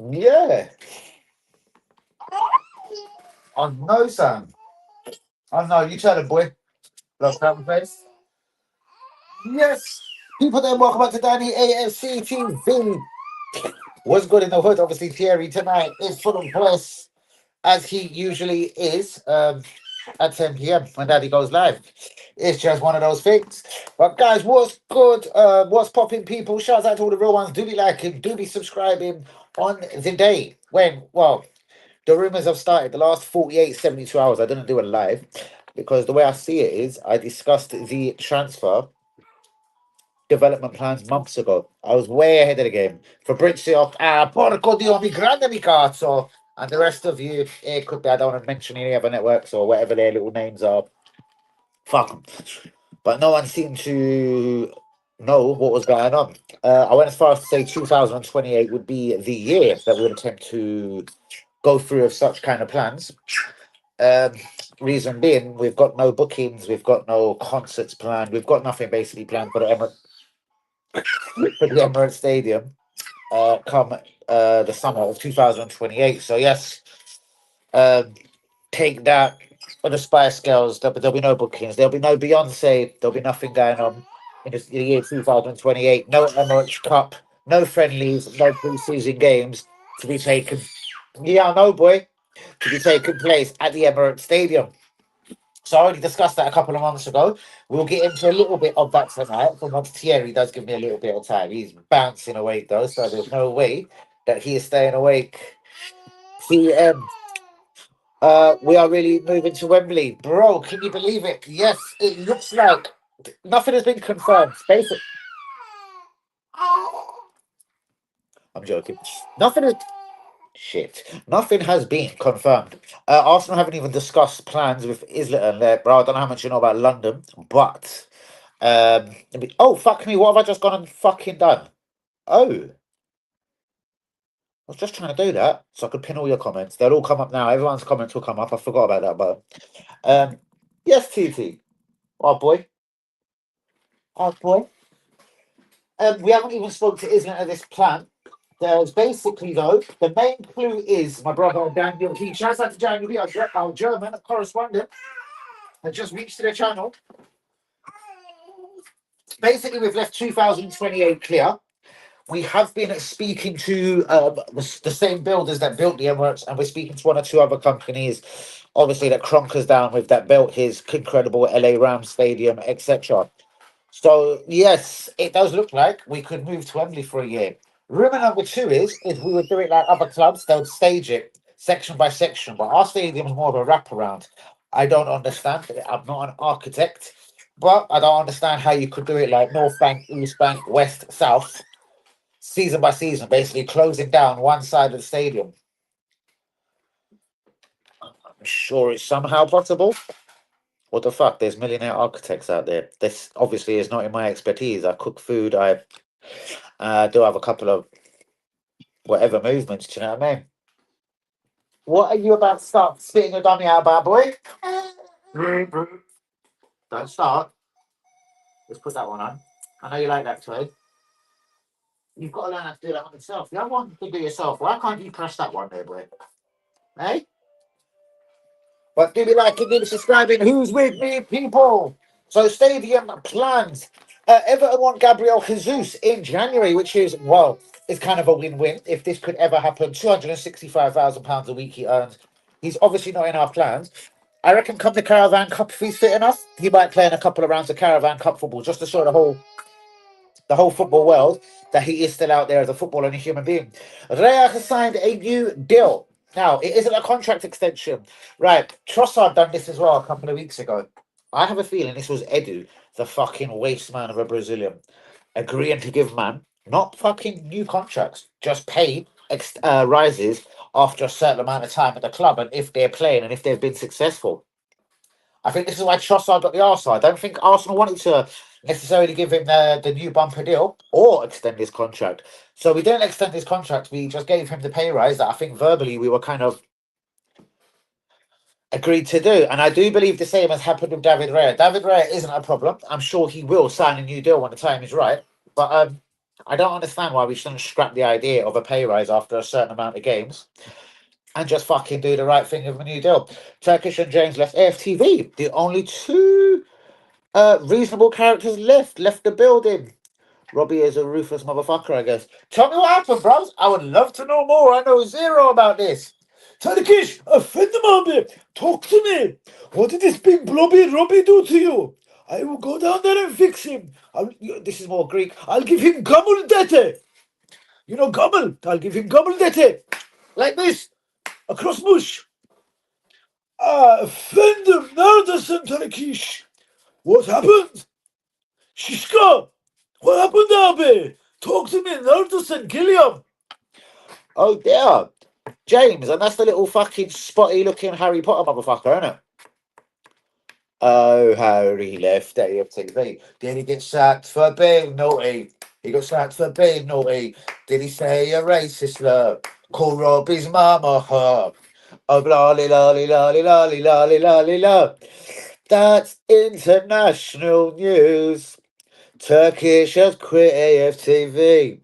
Yeah. I know, Sam. I know. You tell him, boy. Love Sam face. Yes. People there, welcome back to Danny AFC TV. What's good in the hood? Obviously, Thierry tonight is full of bliss, as he usually is, at 10 p.m. when Daddy goes live. It's just one of those things. But guys, what's good? What's popping, people? Shouts out to all the real ones. Do be liking, do be subscribing on the day when, well, the rumors have started. The last 48, 72 hours, I didn't do a live because the way I see it is I discussed the transfer development plans months ago. I was way ahead of the game. Fabrizio, porco dio mi grande mi cazzo. And the rest of you, it could be, I don't want to mention any other networks or whatever their little names are. Fuck 'em. But no one seemed to know what was going on. I went as far as to say 2028 would be the year that we would attempt to go through with such kind of plans. Um, reason being, we've got no bookings, we've got no concerts planned, we've got nothing basically planned for the Emirates Stadium come the summer of 2028. So yes, um, take that on the Spice Girls. There'll be no bookings. There'll be no Beyonce. There'll be nothing going on in the year 2028. No Emirates Cup. No friendlies. No pre-season games to be taken. Yeah, I know, boy. To be taking place at the Emirates Stadium. So I already discussed that a couple of months ago. We'll get into a little bit of that tonight. From once Thierry does give me a little bit of time. He's bouncing awake though, so there's no way that he is staying awake. PM. We are really moving to Wembley, bro. Can you believe it? Yes, it looks like nothing has been confirmed. Basically, I'm joking. Nothing is shit. Nothing has been confirmed. Arsenal haven't even discussed plans with Islington there, bro. I don't know how much you know about London, but oh fuck me, what have I just gone and fucking done? Oh, I was just trying to do that so I could pin all your comments. They'll all come up now. Everyone's comments will come up. I forgot about that, but yes, TT. Oh boy. Oh boy. We haven't even spoke to Islington of this plan. There's basically though, the main clue is my brother Daniel. He shouts out to Daniel, our German correspondent, had just reached to the channel. Basically, we've left 2028 clear. We have been speaking to the same builders that built the Emirates, and we're speaking to one or two other companies, obviously, that Kroenke's down with that built his incredible LA Rams Stadium, etc. So, yes, it does look like we could move to Wembley for a year. Rumor number two is if we would do it like other clubs, they would stage it section by section, but our stadium is more of a wraparound. I don't understand. I'm not an architect, but I don't understand how you could do it like North Bank, East Bank, West, South season by season, basically closing down one side of the stadium. I'm sure it's somehow possible. What the fuck? There's millionaire architects out there. This obviously is not in my expertise. I cook food. I do have a couple of whatever movements. Do you know what I mean? What are you about to start spitting your dummy out about, boy? Don't start. Let's put that one on. I know you like that toy. You've got to learn how to do that on yourself. You have one to do yourself. Why can't you press that one there, boy? Hey? But do me like, give me subscribing. Who's with me, people? So, stadium plans. Everton want Gabriel Jesus in January, which is, well, it's kind of a win win. If this could ever happen, £265,000 a week he earns. He's obviously not in our plans. I reckon come the Caravan Cup, if he's fit enough, he might play in a couple of rounds of Caravan Cup football just to show the whole football world that he is still out there as a footballer and a human being. Raya has signed a new deal. Now, it isn't a contract extension. Right, Trossard done this as well a couple of weeks ago. I have a feeling this was Edu, the fucking waste man of a Brazilian, agreeing to give man not fucking new contracts, just pay rises after a certain amount of time at the club and if they're playing and if they've been successful. I think this is why Trossard got the Arsenal. I don't think Arsenal wanted to necessarily give him the new bumper deal or extend his contract. So we didn't extend his contract. We just gave him the pay rise that I think verbally we were kind of agreed to do. And I do believe the same has happened with David Raya. David Raya isn't a problem. I'm sure he will sign a new deal when the time is right. But I don't understand why we shouldn't scrap the idea of a pay rise after a certain amount of games and just fucking do the right thing with a new deal. Turkish and James left AFTV. The only two reasonable characters left the building. Robbie is a ruthless motherfucker, I guess. Tell me what happened, bros. I would love to know more. I know zero about this. Turkish, efendim abi. Talk to me. What did this big blobby Robbie do to you? I will go down there and fix him. This is more Greek. I'll give him gamul dete. You know gamul? I'll give him gamul dete. Like this. Across bush. Efendim, neredesin Turkish? What happened? Shishka! What happened, abi? Talk to me, neredesin? Geliyorum. Oh dear. James, and that's the little fucking spotty looking Harry Potter motherfucker, isn't it? Oh, Harry left AFTV. Did he get sacked for being naughty? He got sacked for being naughty. Did he say a racist slur? Call Robbie's mama her. Oh, lolly, lolly, lolly, lolly, lolly, lolly, lolly. That's international news. Turkish has quit AFTV.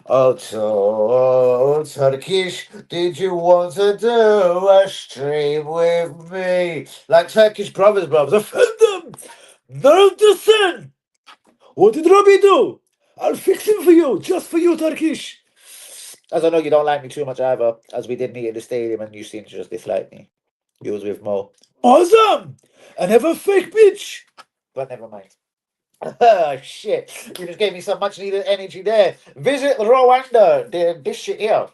Oh, Turkish, did you want to do a stream with me? Like Turkish brothers, offend them! Neredesin? What did Robbie do? I'll fix him for you, just for you, Turkish. As I know you don't like me too much either, as we did meet in the stadium and you seem to just dislike me. You was with Mo. Awesome! And have a fake bitch! But never mind. Oh, shit. You just gave me some much needed energy there. Visit Rwanda. This shit here.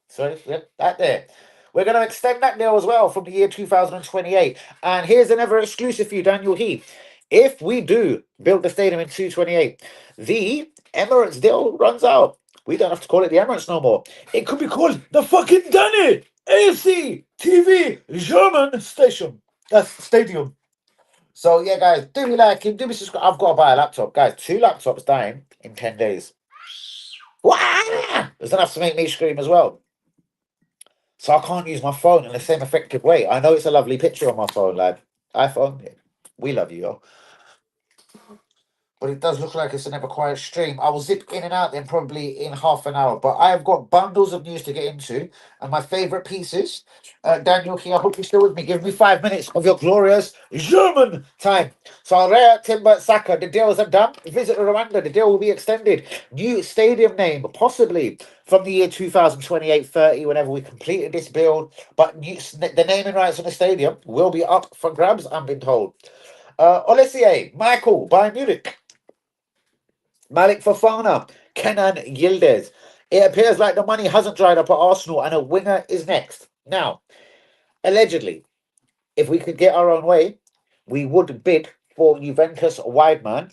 Sorry, that there. We're going to extend that deal as well from the year 2028. And here's another exclusive for you, Daniel Heath. If we do build the stadium in 228, the Emirates deal runs out. We don't have to call it the Emirates no more. It could be called the fucking Danny AFC TV German station. Stadium. So yeah, guys, do me like him, do me subscribe. I've got to buy a laptop, guys. 2 laptops dying in 10 days. Wah! There's enough to make me scream as well. So I can't use my phone in the same effective way. I know it's a lovely picture on my phone, lad. iPhone, we love you, yo. But it does look like it's an ever quiet stream. I will zip in and out then probably in half an hour. But I have got bundles of news to get into. And my favourite pieces. Daniel King, I hope you're still with me. Give me 5 minutes of your glorious German time. So Rea Timber Saka, the deals are done. Visit Rwanda, the deal will be extended. New stadium name, possibly from the year 2028-30, whenever we completed this build. But the naming rights on the stadium will be up for grabs, I'm being told. Olesier, Michael, Bayern Munich. Malik Fofana, Kenan Yildiz. It appears like the money hasn't dried up at Arsenal and a winger is next. Now, allegedly, if we could get our own way, we would bid for Juventus wide man,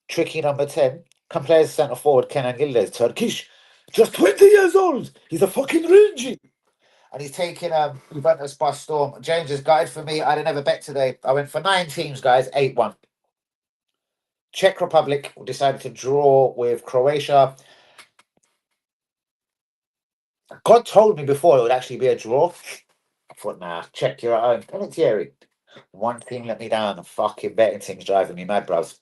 tricky number 10, can play as centre forward Kenan Yildiz, Turkish, just 20 years old. He's a fucking Renji. And he's taking Juventus by storm. James's guide for me, I didn't have a bet today. I went for 9 teams, guys, 8-1. Czech Republic decided to draw with Croatia. God told me before it would actually be a draw. I thought, nah, Czech, you're at home. Penalty. One thing let me down. The fucking betting thing's driving me mad, bros.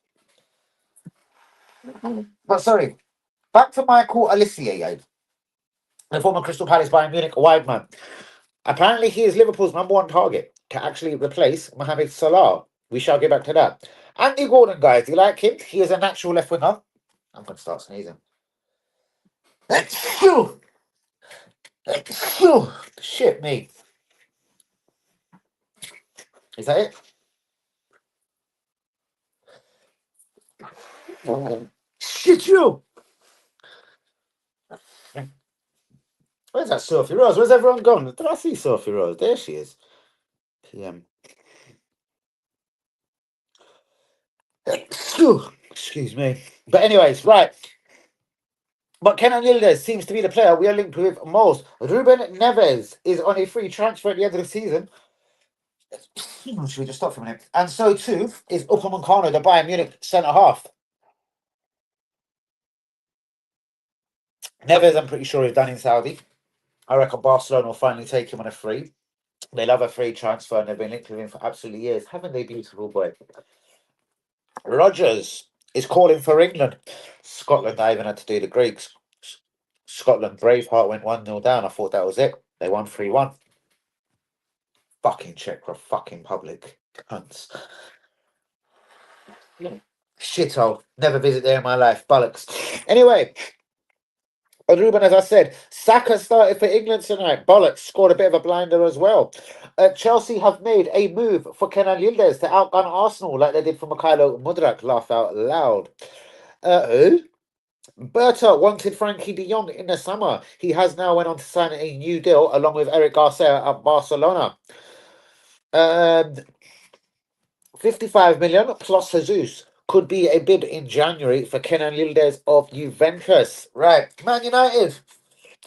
But sorry, back to Michael Olisier, the former Crystal Palace Bayern Munich wide man. Apparently, he is Liverpool's number 1 target to actually replace Mohamed Salah. We shall get back to that. Andy Gordon, guys, do you like him? He is a natural left winger. I'm going to start sneezing. Shit, me. Is that it? Shit, you! Where's that Sophie Rose? Where's everyone gone? Did I see Sophie Rose? There she is. PM. Excuse me. But anyways, right. But Kenan Yildiz seems to be the player we are linked with most. Ruben Neves is on a free transfer at the end of the season. Should we just stop for a minute? And so too is Upamecano, the Bayern Munich centre half. Neves, I'm pretty sure, is done in Saudi. I reckon Barcelona will finally take him on a free. They love a free transfer and they've been linked with him for absolutely years. Haven't they, beautiful boy? Rogers, is calling for England. Scotland, I even had to do the Greeks. Scotland, Braveheart went 1-0 down. I thought that was it. They won 3-1. Fucking Czech fucking public. Cunts. Shithole. Never visit there in my life. Bollocks. Anyway, Ruben, as I said, Saka started for England tonight. Bollocks scored a bit of a blinder as well. Chelsea have made a move for Kenan Yildiz to outgun Arsenal like they did for Mikhailo Mudryk. Laugh out loud. Who? Berta wanted Frankie de Jong in the summer. He has now went on to sign a new deal along with Eric Garcia at Barcelona. 55 million plus Jesus could be a bid in January for Kenan Yildiz of Juventus. Right, Man United.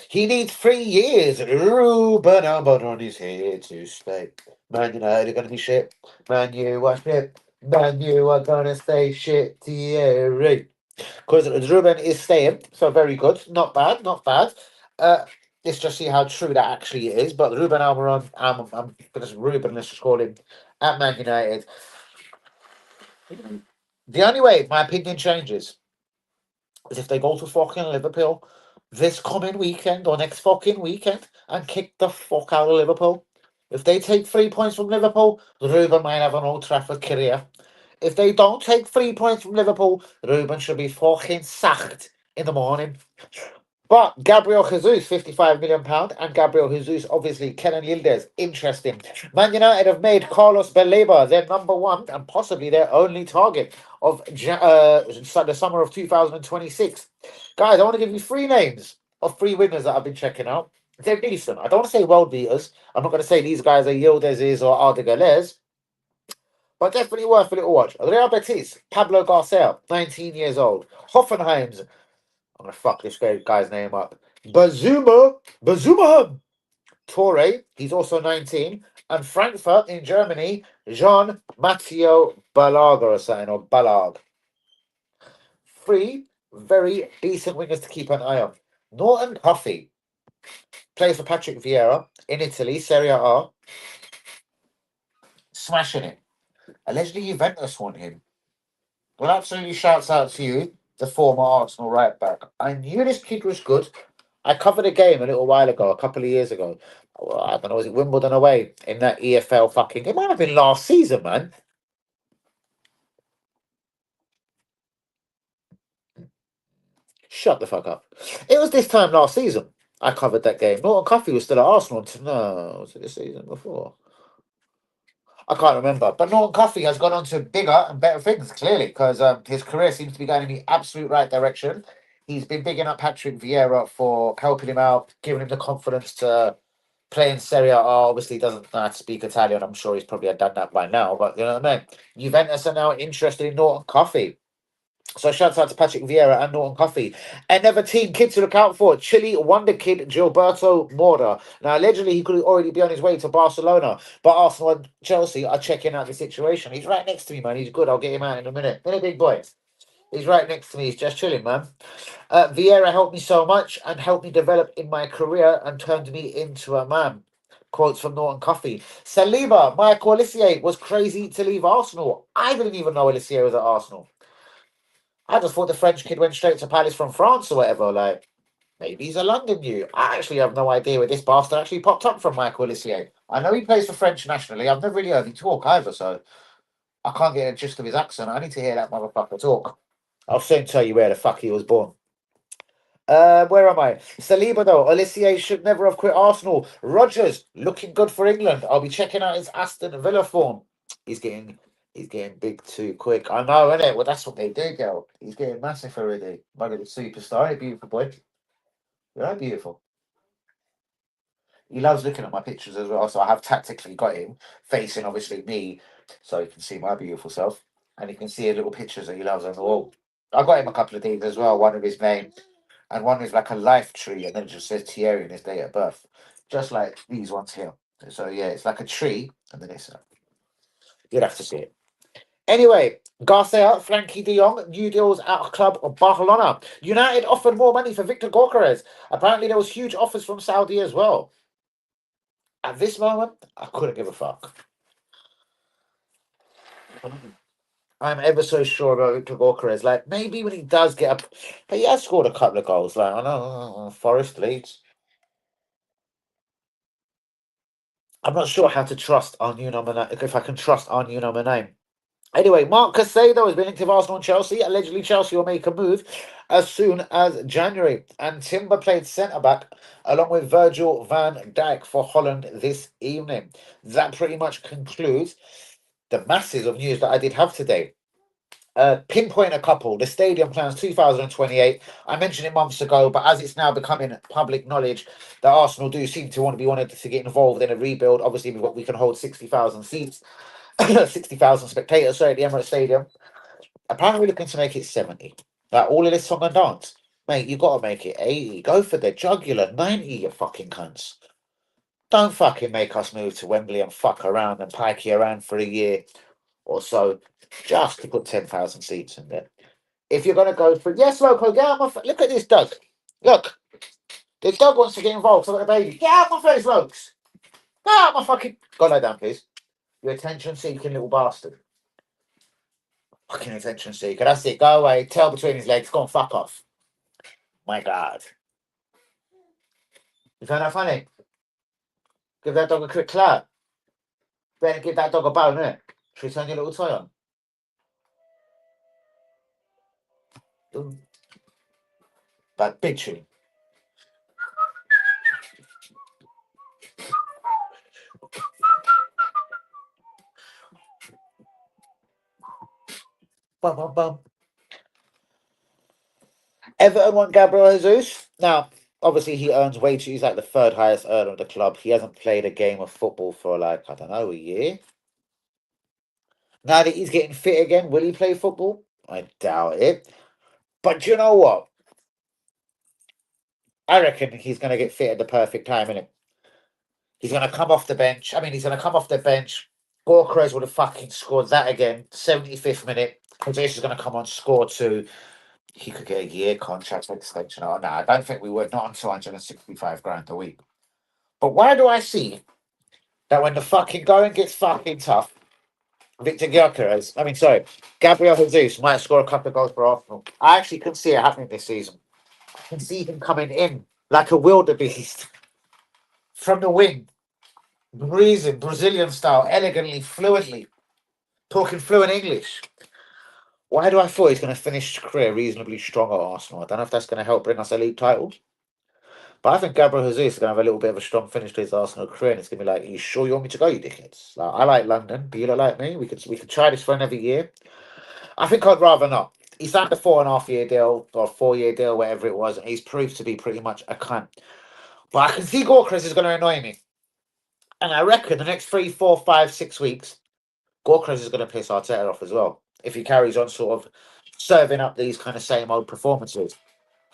He needs 3 years. Ruben Alvarez is here to stay. Man United are going to be shit. Man U are shit. Man U are going to stay shit. Thierry. Because Ruben is staying, so very good. Not bad, not bad. Let's just see how true that actually is. But Ruben Almiron, I'm because Ruben, let's just call him, at Man United. The only way my opinion changes is if they go to fucking Liverpool this coming weekend or next fucking weekend and kick the fuck out of Liverpool. If they take 3 points from Liverpool, Ruben might have an Old Trafford career. If they don't take 3 points from Liverpool, Ruben should be fucking sacked in the morning. But Gabriel Jesus, £55 million, and Gabriel Jesus, obviously, Kenan Yildiz, interesting. Man United have made Carlos Baleba their number one and possibly their only target of the summer of 2026. Guys, I want to give you 3 names of 3 winners that I've been checking out. They're decent. I don't want to say world beaters. I'm not going to say these guys are Yildiz's or Ardigales, but definitely worth a little watch. Real Betis, Pablo Garcia, 19 years old. Hoffenheim's, I'm going to fuck this guy's name up. Bazuma Torre, he's also 19. And Frankfurt in Germany, Jean Matteo Balag or something, or Balag. 3 very decent wingers to keep an eye on. Norton Huffy plays for Patrick Vieira in Italy, Serie A. Smashing it. Allegedly, Juventus want him. Well, absolutely shouts out to you, the former Arsenal right back. I knew this kid was good. I covered a game a little while ago, a couple of years ago. Well, I don't know, was it Wimbledon away in that EFL fucking? It might have been last season, man. Shut the fuck up. It was this time last season. I covered that game. Norton Coffey was still at Arsenal. No, was it the season before? I can't remember. But Norton Coffey has gone on to bigger and better things, clearly, because his career seems to be going in the absolute right direction. He's been bigging up Patrick Vieira for helping him out, giving him the confidence to play in Serie A. Obviously, he doesn't know how to speak Italian. I'm sure he's probably had done that by now. But you know what I mean? Juventus are now interested in Norton Coffey. So shouts out to Patrick Vieira and Norton Coffey. Another team kid to look out for, Chile wonder kid Gilberto Mora. Now, allegedly, he could already be on his way to Barcelona, but Arsenal and Chelsea are checking out the situation. He's right next to me, man. He's good. I'll get him out in a minute. Been a big boy. He's right next to me. He's just chilling, man. Vieira helped me so much and helped me develop in my career and turned me into a man. Quotes from Norton Coffey. Saliba, Michael Olivier was crazy to leave Arsenal. I didn't even know Olivier was at Arsenal. I just thought the French kid went straight to Palace from France or whatever. Like, maybe he's a London you. I actually have no idea where this bastard actually popped up from, Michael Olivier. I know he plays for French nationally. I've never really heard him talk either, so I can't get a gist of his accent. I need to hear that motherfucker talk. I'll soon tell you where the fuck he was born. Where am I? Saliba though, Olivier should never have quit Arsenal. Rodgers looking good for England. I'll be checking out his Aston Villa form. He's getting big too quick. I know, innit? Well, that's what they do, girl. He's getting massive already. My little superstar, a beautiful boy. You're beautiful. He loves looking at my pictures as well, so I have tactically got him facing obviously me, so he can see my beautiful self, and he can see the little pictures that he loves on the wall. I got him a couple of these as well. One of his name, and one is like a life tree, and then it just says Thierry and his date of birth, just like these ones here. So yeah, it's like a tree, and then it's you'd have to see it. Anyway, Garcia, Frankie de Jong, new deals at club of Barcelona. United offered more money for Victor Gorkarez. Apparently, there was huge offers from Saudi as well. At this moment, I couldn't give a fuck. I'm ever so sure about Victor Gorka. Like, maybe when he does get up, but he has scored a couple of goals. Like, I know Forest Leeds. I'm not sure how to trust our new number if I can trust our new number name. Anyway, Mark Casado has been linked to Arsenal and Chelsea. Allegedly, Chelsea will make a move as soon as January. And Timber played centre back along with Virgil van Dijk for Holland this evening. That pretty much concludes the masses of news that I did have today. Pinpoint a couple. The stadium plans 2028. I mentioned it months ago, but as it's now becoming public knowledge that Arsenal do seem to want to be wanted to get involved in a rebuild. Obviously, we can hold 60,000 seats, 60,000 spectators. Sorry, at the Emirates Stadium. Apparently, we're looking to make it 70. Like all of this song and dance, mate. You got to make it 80. Go for the jugular 90. You fucking cunts. Don't fucking make us move to Wembley and fuck around and pikey around for a year or so just to put 10,000 seats in there. If you're going to go for, yes, Loco, get out my look at this Doug. Look, this dog wants to get involved. So I've got a baby. Get out my face, folks. Get out my fucking. Go lie down, please. You attention seeking little bastard. Fucking attention seeker. That's it. Go away. Tail between his legs. Go and fuck off. My God. You find that funny? Give that dog a quick clap. Better give that dog a bone, innit? Should we turn your little toy on? But big tune. Bum, bum, bum. Everton want Gabriel Jesus. Now, obviously, he earns way too. He's like the third highest earner of the club. He hasn't played a game of football for like, I don't know, a year. Now that he's getting fit again, will he play football? I doubt it. But do you know what? I reckon he's going to get fit at the perfect time, innit? He's going to come off the bench. I mean, he's going to come off the bench. Gorkrez would have fucking scored that again. 75th minute. Jesus is going to come on, score two. He could get a year contract extension. Oh, no, I don't think we would. Not on 265 grand a week. But why do I see that when the fucking going gets fucking tough, Victor Gyökeres, Gabriel Jesus might score a couple of goals for Arsenal. I actually can see it happening this season. I can see him coming in like a wildebeest from the wing, breezing Brazilian style, elegantly, fluently, talking fluent English. Why do I thought he's going to finish his career reasonably strong at Arsenal? I don't know if that's going to help bring us a league title. But I think Gabriel Jesus is going to have a little bit of a strong finish to his Arsenal career, and it's going to be like, "Are you sure you want me to go, you dickheads? Like, I like London. Do you lot like me? We could try this for another year." I think I'd rather not. He signed a 4.5 year deal or 4 year deal, whatever it was, and he's proved to be pretty much a cunt. But I can see Gorkres is going to annoy me, and I reckon the next 3, 4, 5, 6 weeks, Gorkres is going to piss Arteta off as well if he carries on sort of serving up these kind of same old performances.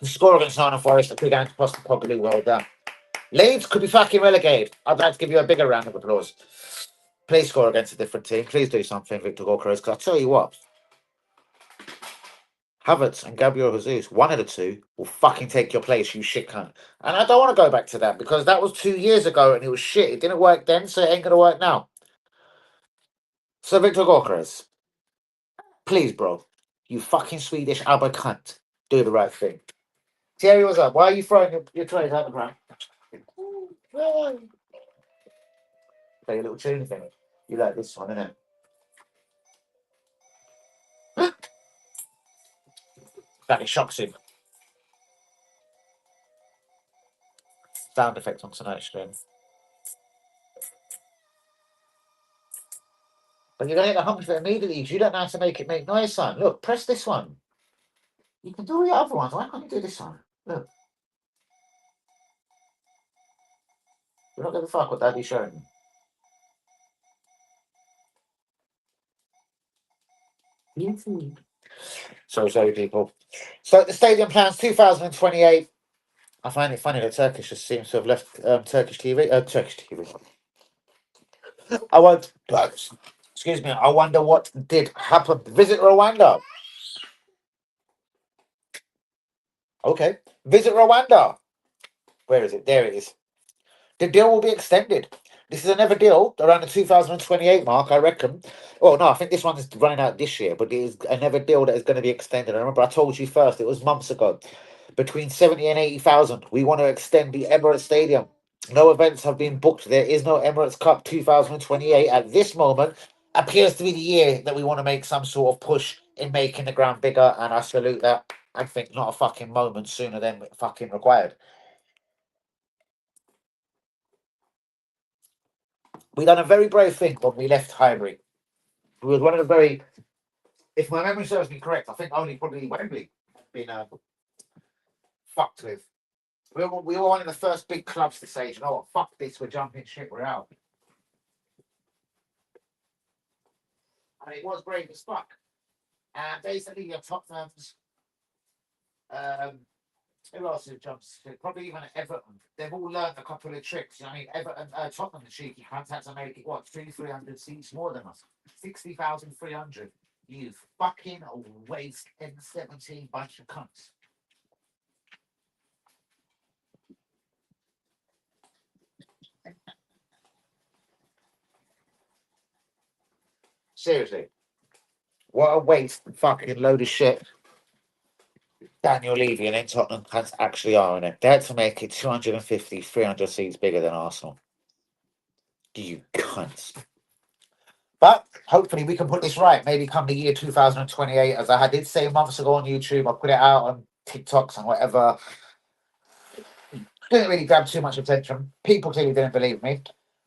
The score against Nottingham Forest, a big to probably well done. Leeds could be fucking relegated. I'd like to give you a bigger round of applause. Please score against a different team. Please do something, Victor Gorkres, because I'll tell you what, Havertz and Gabriel Jesus, one of the two, will fucking take your place, you shit cunt. And I don't want to go back to that because that was 2 years ago and it was shit. It didn't work then, so it ain't going to work now. So, Victor Gorkres, please, bro, you fucking Swedish ABBA cunt, do the right thing. Thierry, what's up? Why are you throwing your trays out the ground? Play a little tune thing. You like this one, innit? That shocks him. Sound effect on tonight's stream. But you're going to get the hump of it immediately because you don't know how to make it make noise, son. Look, press this one. You can do all the other ones. Why can't you do this one? Look. You're not going to fuck what Daddy's showing you. Sorry, people. So the stadium plans 2028. I find it funny that Turkish just seems to have left Turkish TV. Turkish TV. I won't. Excuse me. I wonder what did happen. Visit Rwanda. Okay. Visit Rwanda. Where is it? There it is. The deal will be extended. This is a never deal around the 2028 mark, I reckon. Well, no, I think this one is running out this year, but it is a never deal that is going to be extended. I remember I told you first, it was months ago, between 70 and 80,000. We want to extend the Emirates Stadium. No events have been booked. There is no Emirates Cup 2028 at this moment. Appears to be the year that we want to make some sort of push in making the ground bigger, and I salute that. I think not a fucking moment sooner than fucking required. We done a very brave thing when we left Highbury. It was one of the very, if my memory serves me correct, I think only probably Wembley been fucked with. We were one of the first big clubs to say, you know what, fuck this, we're jumping ship, we're out. And it was brave as fuck. And basically, your Tottenham's, um, who else has jumped ship? Probably even Everton. They've all learned a couple of tricks. You know, I mean, Everton, Tottenham, the cheeky cunts had to make it, what, 300 seats more than us? 60,300. You fucking waste N17 bunch of cunts. Seriously. What a waste fucking load of shit Daniel Levy and then Tottenham fans actually are in it. They had to make it 250, 300 seats bigger than Arsenal. You cunts. But hopefully we can put this right. Maybe come the year 2028, as I did say months ago on YouTube, I put it out on TikToks and whatever. Didn't really grab too much attention. People clearly didn't believe me.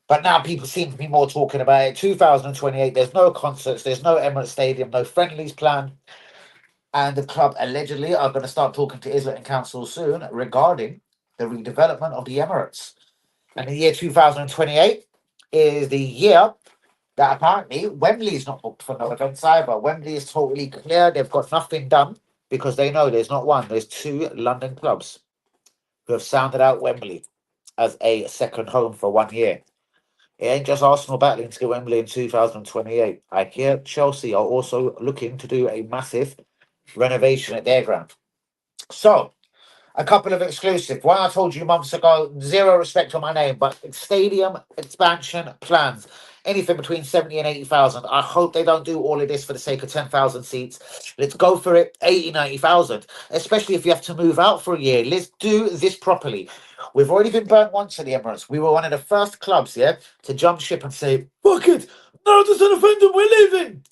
But now people seem to be more talking about it. 2028, there's no concerts, there's no Emirates Stadium, no friendlies planned. And the club allegedly are going to start talking to Islington Council soon regarding the redevelopment of the Emirates. And the year 2028 is the year that apparently Wembley is not booked for no events either. Wembley is totally clear. They've got nothing done because they know there's not one, there's two London clubs who have sounded out Wembley as a second home for 1 year. It ain't just Arsenal battling to get Wembley in 2028. I hear Chelsea are also looking to do a massive renovation at their ground. So, a couple of exclusive. One I told you months ago, zero respect on my name, but stadium expansion plans. Anything between 70 and 80,000. I hope they don't do all of this for the sake of 10,000 seats. Let's go for it, 80, 90,000. Especially if you have to move out for a year. Let's do this properly. We've already been burnt once at the Emirates. We were one of the first clubs, yeah, to jump ship and say, fuck it, no, there's an offender, we're leaving.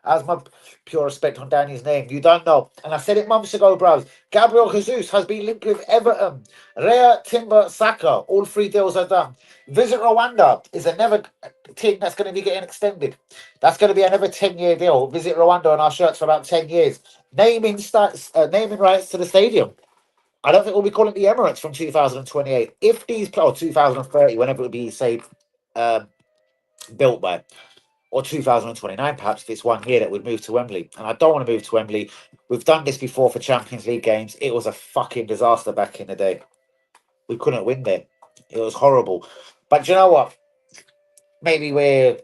As my pure respect on Danny's name, you don't know. And I said it months ago, bros. Gabriel Jesus has been linked with Everton. Rea, Timber, Saka. All three deals are done. Visit Rwanda is another team that's going to be getting extended. That's going to be another 10-year deal. Visit Rwanda on our shirts for about 10 years. Naming rights to the stadium. I don't think we'll be calling it the Emirates from 2028. If these, or 2030, whenever it will be, say, built by, or 2029, perhaps, if it's 1 year that we'd move to Wembley. And I don't want to move to Wembley. We've done this before for Champions League games. It was a fucking disaster back in the day. We couldn't win there. It was horrible. But you know what? Maybe we're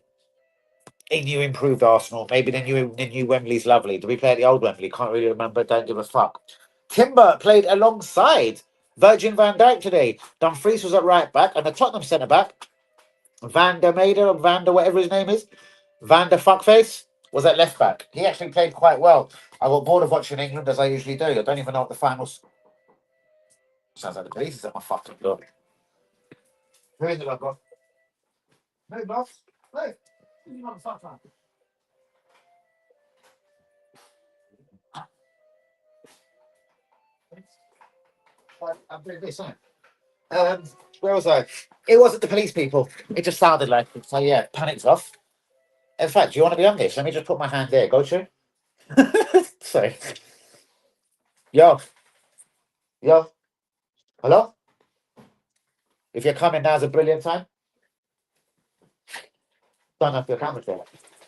a new improved Arsenal. Maybe the new Wembley's lovely. Do we play at the old Wembley? Can't really remember. Don't give a fuck. Timber played alongside Virgin van Dijk today. Dumfries was at right back, and the Tottenham centre back, Van der Mader, or Van der whatever his name is, Van der Fuckface, was at left back. He actually played quite well. I got bored of watching England as I usually do. I don't even know what the finals. Sounds like the police is at my fucking door. Who is it I've got? No, boss. No. You motherfucker. I'm doing this, huh? Where was I? It wasn't the police people. It just sounded like it. So yeah, panic's off. In fact, do you want to be on this? Let me just put my hand there. Go to. Sorry. Yo, yo, hello? If you're coming, now's a brilliant time. Don't know if your camera's there.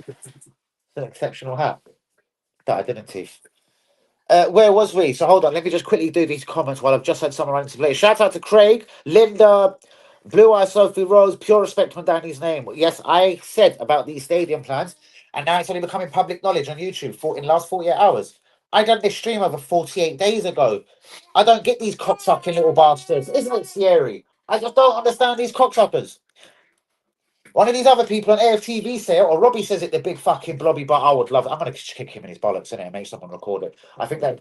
It's an exceptional hat that I didn't teach. Where was we? So hold on, let me just quickly do these comments while I've just had someone running to play. Shout out to Craig, Linda, Blue Eye, Sophie Rose, pure respect on Danny's name. Yes, I said about these stadium plans, and now it's only becoming public knowledge on YouTube in the last 48 hours. I done this stream over 48 days ago. I don't get these cocksucking little bastards, isn't it, Sierra? I just don't understand these cocksuckers. One of these other people on AFTV say it, or Robbie says it, the big fucking blobby, but I would love it. I'm going to kick him in his bollocks, innit, and make someone record it. I think they're...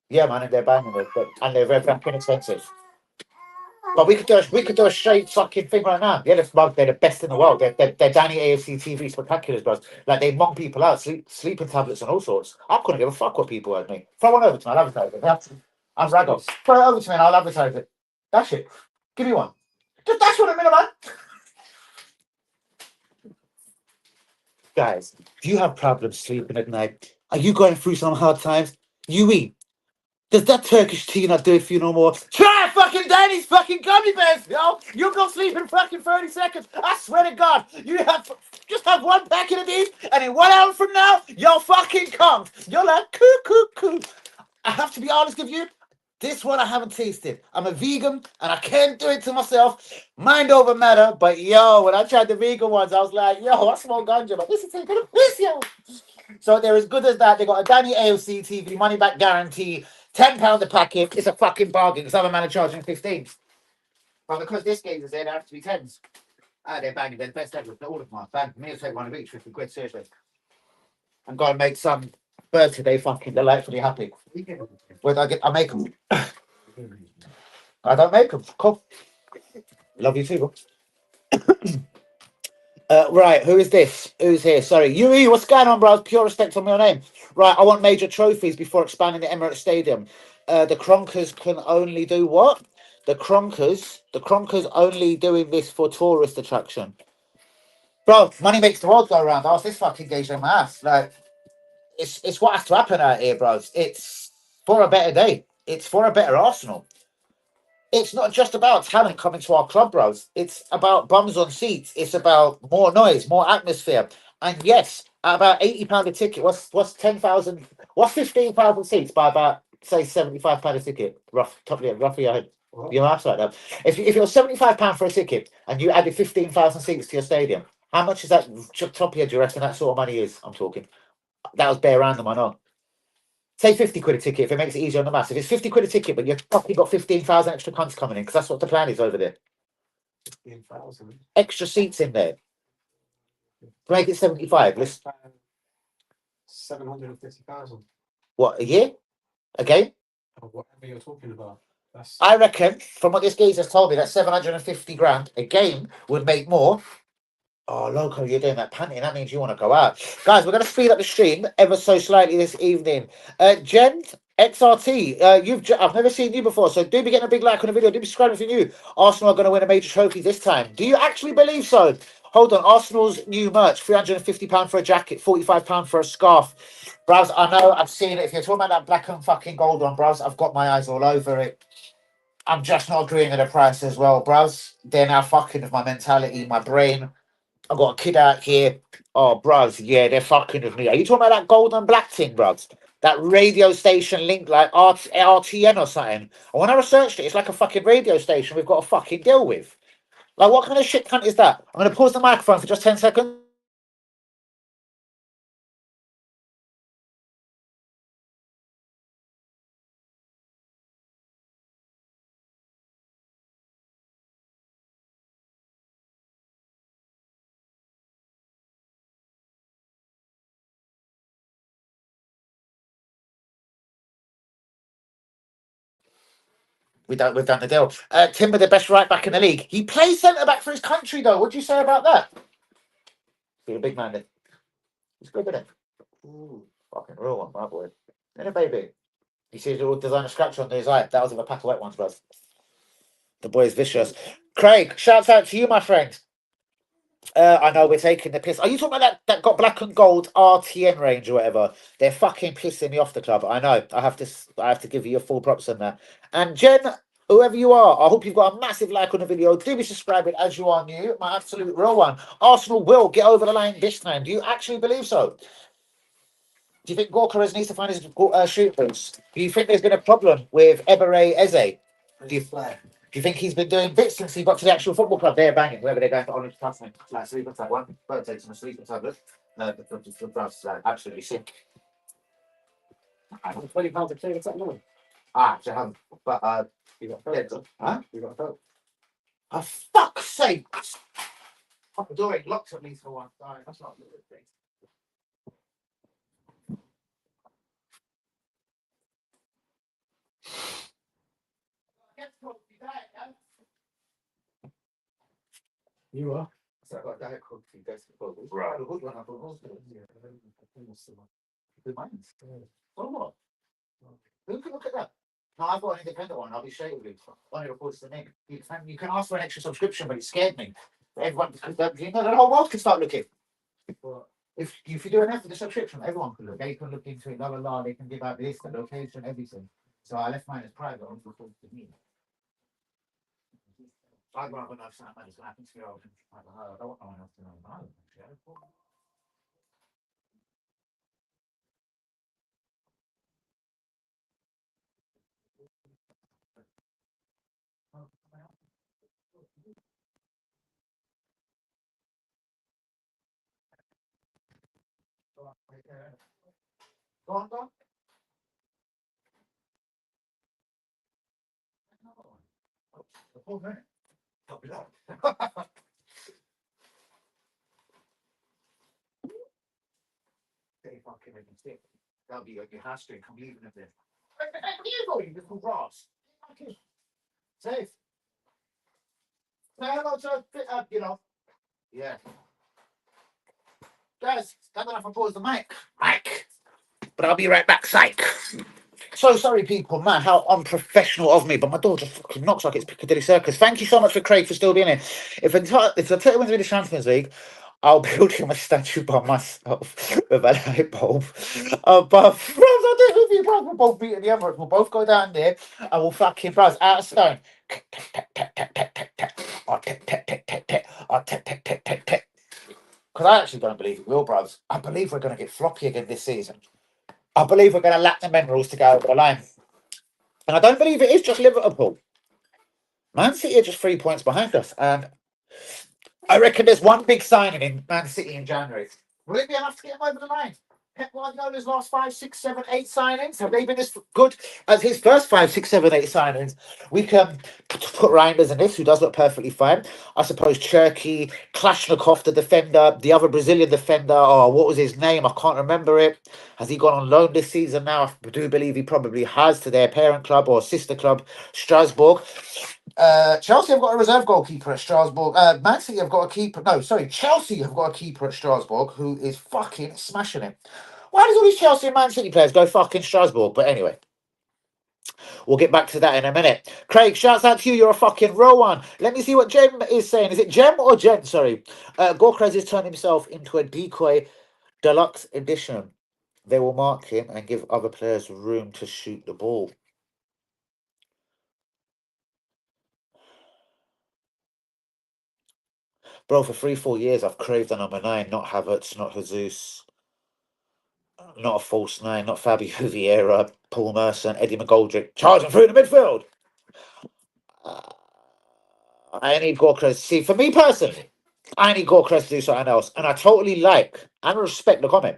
Yeah, man, and they're banging it, and they're very fucking expensive. But we could do a straight fucking thing right now. Yeah, they're the best in the world. They're Danny AFC TV spectaculars, bros. Like they mong people out, sleeping tablets and all sorts. I couldn't give a fuck what people heard me. Throw one over to me, I'll advertise it. I'm raggo. Throw it over to me and I'll advertise it. Dash it. Give me one. Just dash one a minute, man. Guys, do you have problems sleeping at night? Are you going through some hard times? You eat. Does that Turkish tea not do it for you no more? Try fucking Danny's fucking gummy bears, yo! You go sleep in fucking 30 seconds. I swear to God, you have just have one packet of these, and in 1 hour from now, you're fucking conked. You're like, coo, coo, coo. I have to be honest with you. This one I haven't tasted. I'm a vegan, and I can't do it to myself. Mind over matter, but yo, when I tried the vegan ones, I was like, yo, I smell ganja, but this is taking a piss, yo. So they're as good as that. They got a Danny AOC TV money back guarantee. £10 a packet. It's a fucking bargain because other man are charging 15. But because this game is there, they have to be tens. Ah, they're banging. They're the best ever. They're all of them are. Bang. Me, I'll take one of each, 50 quid, seriously. I'm going to make some birds today fucking delightfully happy. Whether I make them. I don't make them. Cool. Love you too, bro. Right, who is this? Who's here? Sorry, Yui, what's going on, bro? Pure respect on your name. Right, I want major trophies before expanding the Emirates Stadium. The Kronkers can only do what? The Kronkers only doing this for tourist attraction. Bro, money makes the world go around. I was this fucking gauge on my ass. Like, it's what has to happen out here, bros. It's for a better day. It's for a better Arsenal. It's not just about talent coming to our club, bros. It's about bums on seats. It's about more noise, more atmosphere. And yes, at about £80 a ticket. What's 10,000? What's 15,000 seats by about say £75 a ticket? Roughly. Your ass right now. If you're £75 for a ticket and you added 15,000 seats to your stadium, how much is that? Top here, do you reckon that sort of money is? I'm talking. That was bare random, I know. Say 50 quid a ticket if it makes it easier on the mass. If it's 50 quid a ticket, but you've fucking got 15,000 extra cunts coming in, because that's what the plan is over there. 15,000 extra seats in there. To make it 75. Let's 750,000. What, a year? A game? Whatever you're talking about. I reckon, from what this geezer's told me, that 750 grand a game would make more. Oh, Loco, you're doing that panting. That means you want to go out. Guys, we're going to speed up the stream ever so slightly this evening. Jen, XRT, I've never seen you before, so do be getting a big like on the video. Do be subscribing if you're new. Arsenal are going to win a major trophy this time. Do you actually believe so? Hold on. Arsenal's new merch, £350 for a jacket, £45 for a scarf. Bros, I know, I've seen it. If you're talking about that black and fucking gold one, bros, I've got my eyes all over it. I'm just not agreeing with the price as well, bros. They're now fucking with my mentality, my brain. I've got a kid out here. Oh, bros, yeah, they're fucking with me. Are you talking about that gold and black thing, bros? That radio station link like RTN or something. And when I researched it, it's like a fucking radio station we've got to fucking deal with. Like, what kind of shit cunt is that? I'm going to pause the microphone for just 10 seconds. We've done the deal. Timber, the best right back in the league. He plays centre back for his country, though. What do you say about that? He's a big man, then. He's good, isn't he? Ooh, fucking real one, my boy. Isn't it, baby? You see his little designer scratch on his eye. That was with a pack of wet ones, bros. The boy's vicious. Craig, shouts out to you, my friend. I know we're taking the piss. Are you talking about that got black and gold RTN range or whatever? They're fucking pissing me off the club. I know. I have to give you your full props on that. And Jen, whoever you are, I hope you've got a massive like on the video. Do be subscribing as you are new. My absolute real one. Arsenal will get over the line this time. Do you actually believe so? Do you think Gorka needs to find his shoot boots? Do you think there's been a problem with Ebere Eze? Do you think he's been doing bits since he got to the actual football club? They're banging, whether they're going for orange passing. Like sleeping tablet. One bird takes him a sleeping tablet. The absolutely sick. £20 a clear, what's that noise? Actually, I haven't. But, you got a huh? You got a vote. For fuck's sake! The door ain't locked at least for one side. That's not a good thing. You are? So I got Diet Coke for you guys. Right. The good one I thought was good. Yeah. The mine's. Oh, what? Who can look at that? No, I've got an independent one. I'll be straight with you. One reports the name. You can ask for an extra subscription, but it scared me. Everyone, because you know, the whole world can start looking. If you do an effort, the subscription, everyone can look. They can look into it, blah blah blah. They can give out this, the location, everything. So I left mine as private. Only reports to me. I'd rather know something that's happened to me. I don't want no one else to know. Go on, go on. The full minute. Don't be loud. They fucking make mistake. That'll be like your hash string. I'm leaving it there. Where are you going? This little grass. Okay. Safe. Say hello to fit up, you know. Yeah. Guys, I don't know if I pause the mic. Mike. But I'll be right back, psych. So sorry, people, man, how unprofessional of me, but my door just fucking knocks like it's Piccadilly Circus. Thank you so much for Craig for still being here. If the Turtle wins me the Champions League, I'll build him a statue by myself with a light bulb above. Bros, I'll do it with you, bros. We'll both beat the Emirates. We'll both go down there and we'll fucking, bros, out of stone. Because I actually don't believe it will, bros. I believe we're going to get floppy again this season. I believe we're going to lack the minerals to go over the line. And I don't believe it is just Liverpool. Man City are just 3 points behind us. And I reckon there's one big signing in Man City in January. Will it be enough to get him over the line? Pep Guardiola's last 5, 6, 7, 8 signings, have they been as good as his first 5, 6, 7, 8 signings? We can put Reinders in this, who does look perfectly fine. I suppose Cherky, Klashnikov, the defender, the other Brazilian defender, what was his name? I can't remember it. Has he gone on loan this season now? I do believe he probably has, to their parent club or sister club, Strasbourg. Chelsea have got a reserve goalkeeper at Strasbourg. Man City have got a keeper. No, sorry, Chelsea have got a keeper at Strasbourg who is fucking smashing it. Why does all these Chelsea and Man City players go fucking Strasbourg? But anyway, we'll get back to that in a minute. Craig, shouts out to you. You're a fucking real one. Let me see what Jem is saying. Is it Jem or Jen? Sorry. Gorkrez has turned himself into a decoy deluxe edition. They will mark him and give other players room to shoot the ball. Bro, for 3-4 years, I've craved a number 9, not Havertz, not Jesus, not a false 9, not Fabio Vieira, Paul Merson, Eddie McGoldrick, charging through the midfield. I need Gorkrez. See, for me personally, I need Gorkrez to do something else. And I totally like and respect the comment.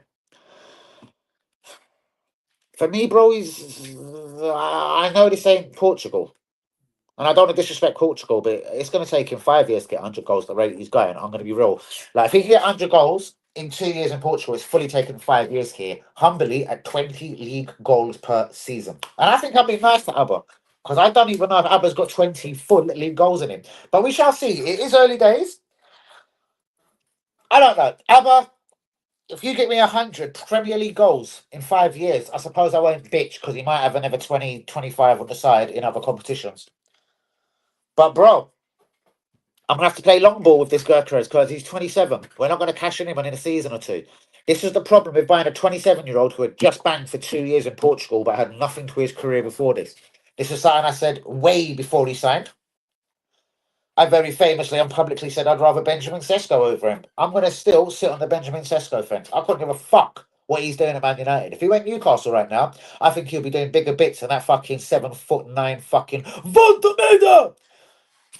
For me, bro, I know this ain't Portugal. And I don't want to disrespect Portugal, but it's going to take him 5 years to get 100 goals the rate he's going. I'm going to be real. Like, if he can get 100 goals in 2 years in Portugal, it's fully taken 5 years here, humbly at 20 league goals per season. And I think I'd be nice to Abba, because I don't even know if Abba's got 20 full league goals in him. But we shall see. It is early days. I don't know. Abba, if you get me 100 Premier League goals in 5 years, I suppose I won't bitch, because he might have another 20, 25 on the side in other competitions. But, bro, I'm going to have to play long ball with this Gyökeres because he's 27. We're not going to cash in him in a season or two. This is the problem with buying a 27-year-old who had just banged for 2 years in Portugal but had nothing to his career before this. This is something I said way before he signed. I very famously and publicly said I'd rather Benjamin Sesko over him. I'm going to still sit on the Benjamin Sesko fence. I couldn't give a fuck what he's doing at Man United. If he went Newcastle right now, I think he'll be doing bigger bits than that fucking 7'9" fucking Vondermeida.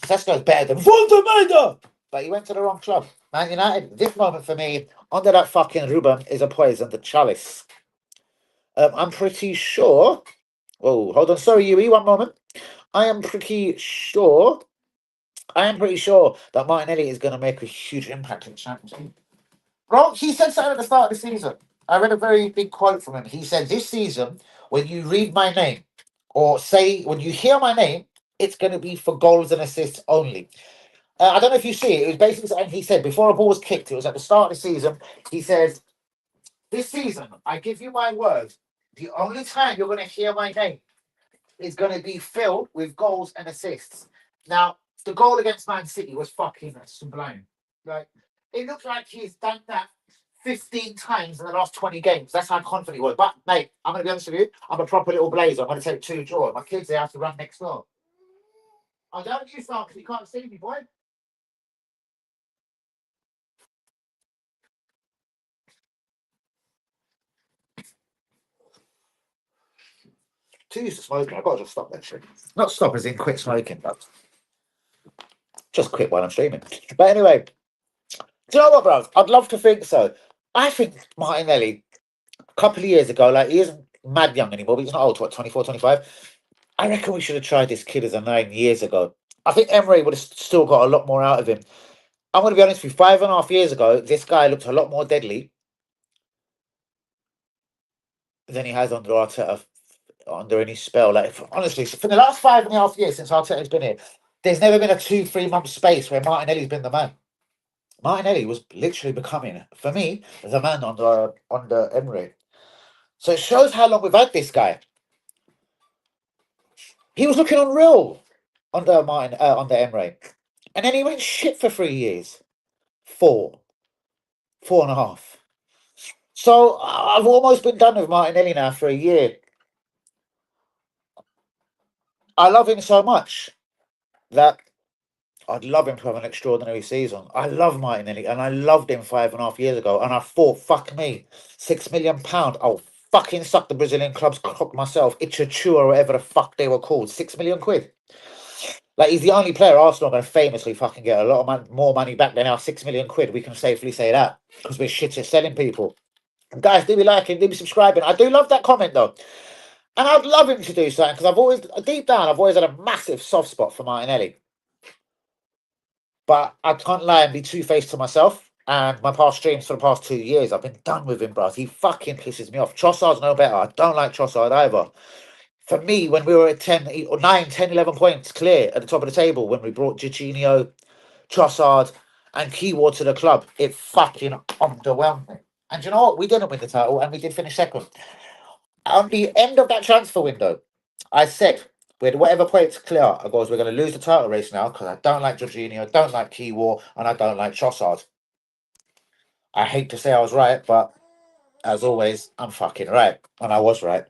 Sesko's better than Vondermeida, but he went to the wrong club. Man United, this moment for me, under that fucking Ruben, is a poison, the chalice. I'm pretty sure. Oh, hold on. Sorry, Yui, one moment. I am pretty sure I am pretty sure that Martinelli is going to make a huge impact in the Champions League. Bro, he said something at the start of the season. I read a very big quote from him. He said, "This season, when you read my name or say, when you hear my name, it's going to be for goals and assists only." I don't know if you see it. It was basically something he said before a ball was kicked. It was at the start of the season. He says, "This season, I give you my word. The only time you're going to hear my name is going to be filled with goals and assists." Now, the goal against Man City was fucking sublime. Like, it looked like he's done that 15 times in the last 20 games. That's how confident he was. But, mate, I'm going to be honest with you. I'm a proper little blazer. I'm going to take 2 draw. My kids, they have to run next door. I don't you start because you can't see me, boy. Too used to smoking. I've got to just stop that shit. Not stop as in quit smoking, but just quit while I'm streaming. But anyway, do you know what, bro? I'd love to think so. I think Martinelli, a couple of years ago, like, he isn't mad young anymore, but he's not old, what, 24, 25? I reckon we should have tried this kid as a 9 years ago. I think Emery would have still got a lot more out of him. I'm going to be honest with you, 5.5 years ago, this guy looked a lot more deadly than he has under Arteta, under any spell. Like, honestly, for the last 5.5 years since Arteta's been here, there's never been a 2-3 month space where Martinelli's been the man. Martinelli was literally becoming, for me, the man under Emery. So it shows how long we've had this guy. He was looking unreal under Emery, and then he went shit for 3 years, 4.5. So I've almost been done with Martinelli now for a year. I love him so much that I'd love him to have an extraordinary season. I love Martinelli, and I loved him 5.5 years ago. And I thought, fuck me, £6 million. I'll fucking suck the Brazilian club's cock myself. Ichachua or whatever the fuck they were called. £6 million. Like, he's the only player Arsenal are going to famously fucking get a lot of more money back than our £6 million. We can safely say that because we're shit at selling people. And guys, do be liking, do be subscribing. I do love that comment though. And I'd love him to do something because I've always, deep down, I've always had a massive soft spot for Martinelli. But I can't lie and be two-faced to myself. And my past streams for the past 2 years, I've been done with him, bro. He fucking pisses me off. Trossard's no better. I don't like Trossard either. For me, when we were at 10 or 9, 10, 11 points clear at the top of the table, when we brought Jorginho, Trossard, and Keyword to the club, it fucking underwhelmed me. And you know what? We didn't win the title, and we did finish second. On the end of that transfer window, I said, with whatever points clear, I goes, we're going to lose the title race now because I don't like Jorginho, I don't like Keyword, and I don't like Trossard. I hate to say I was right, but as always, I'm fucking right. And I was right.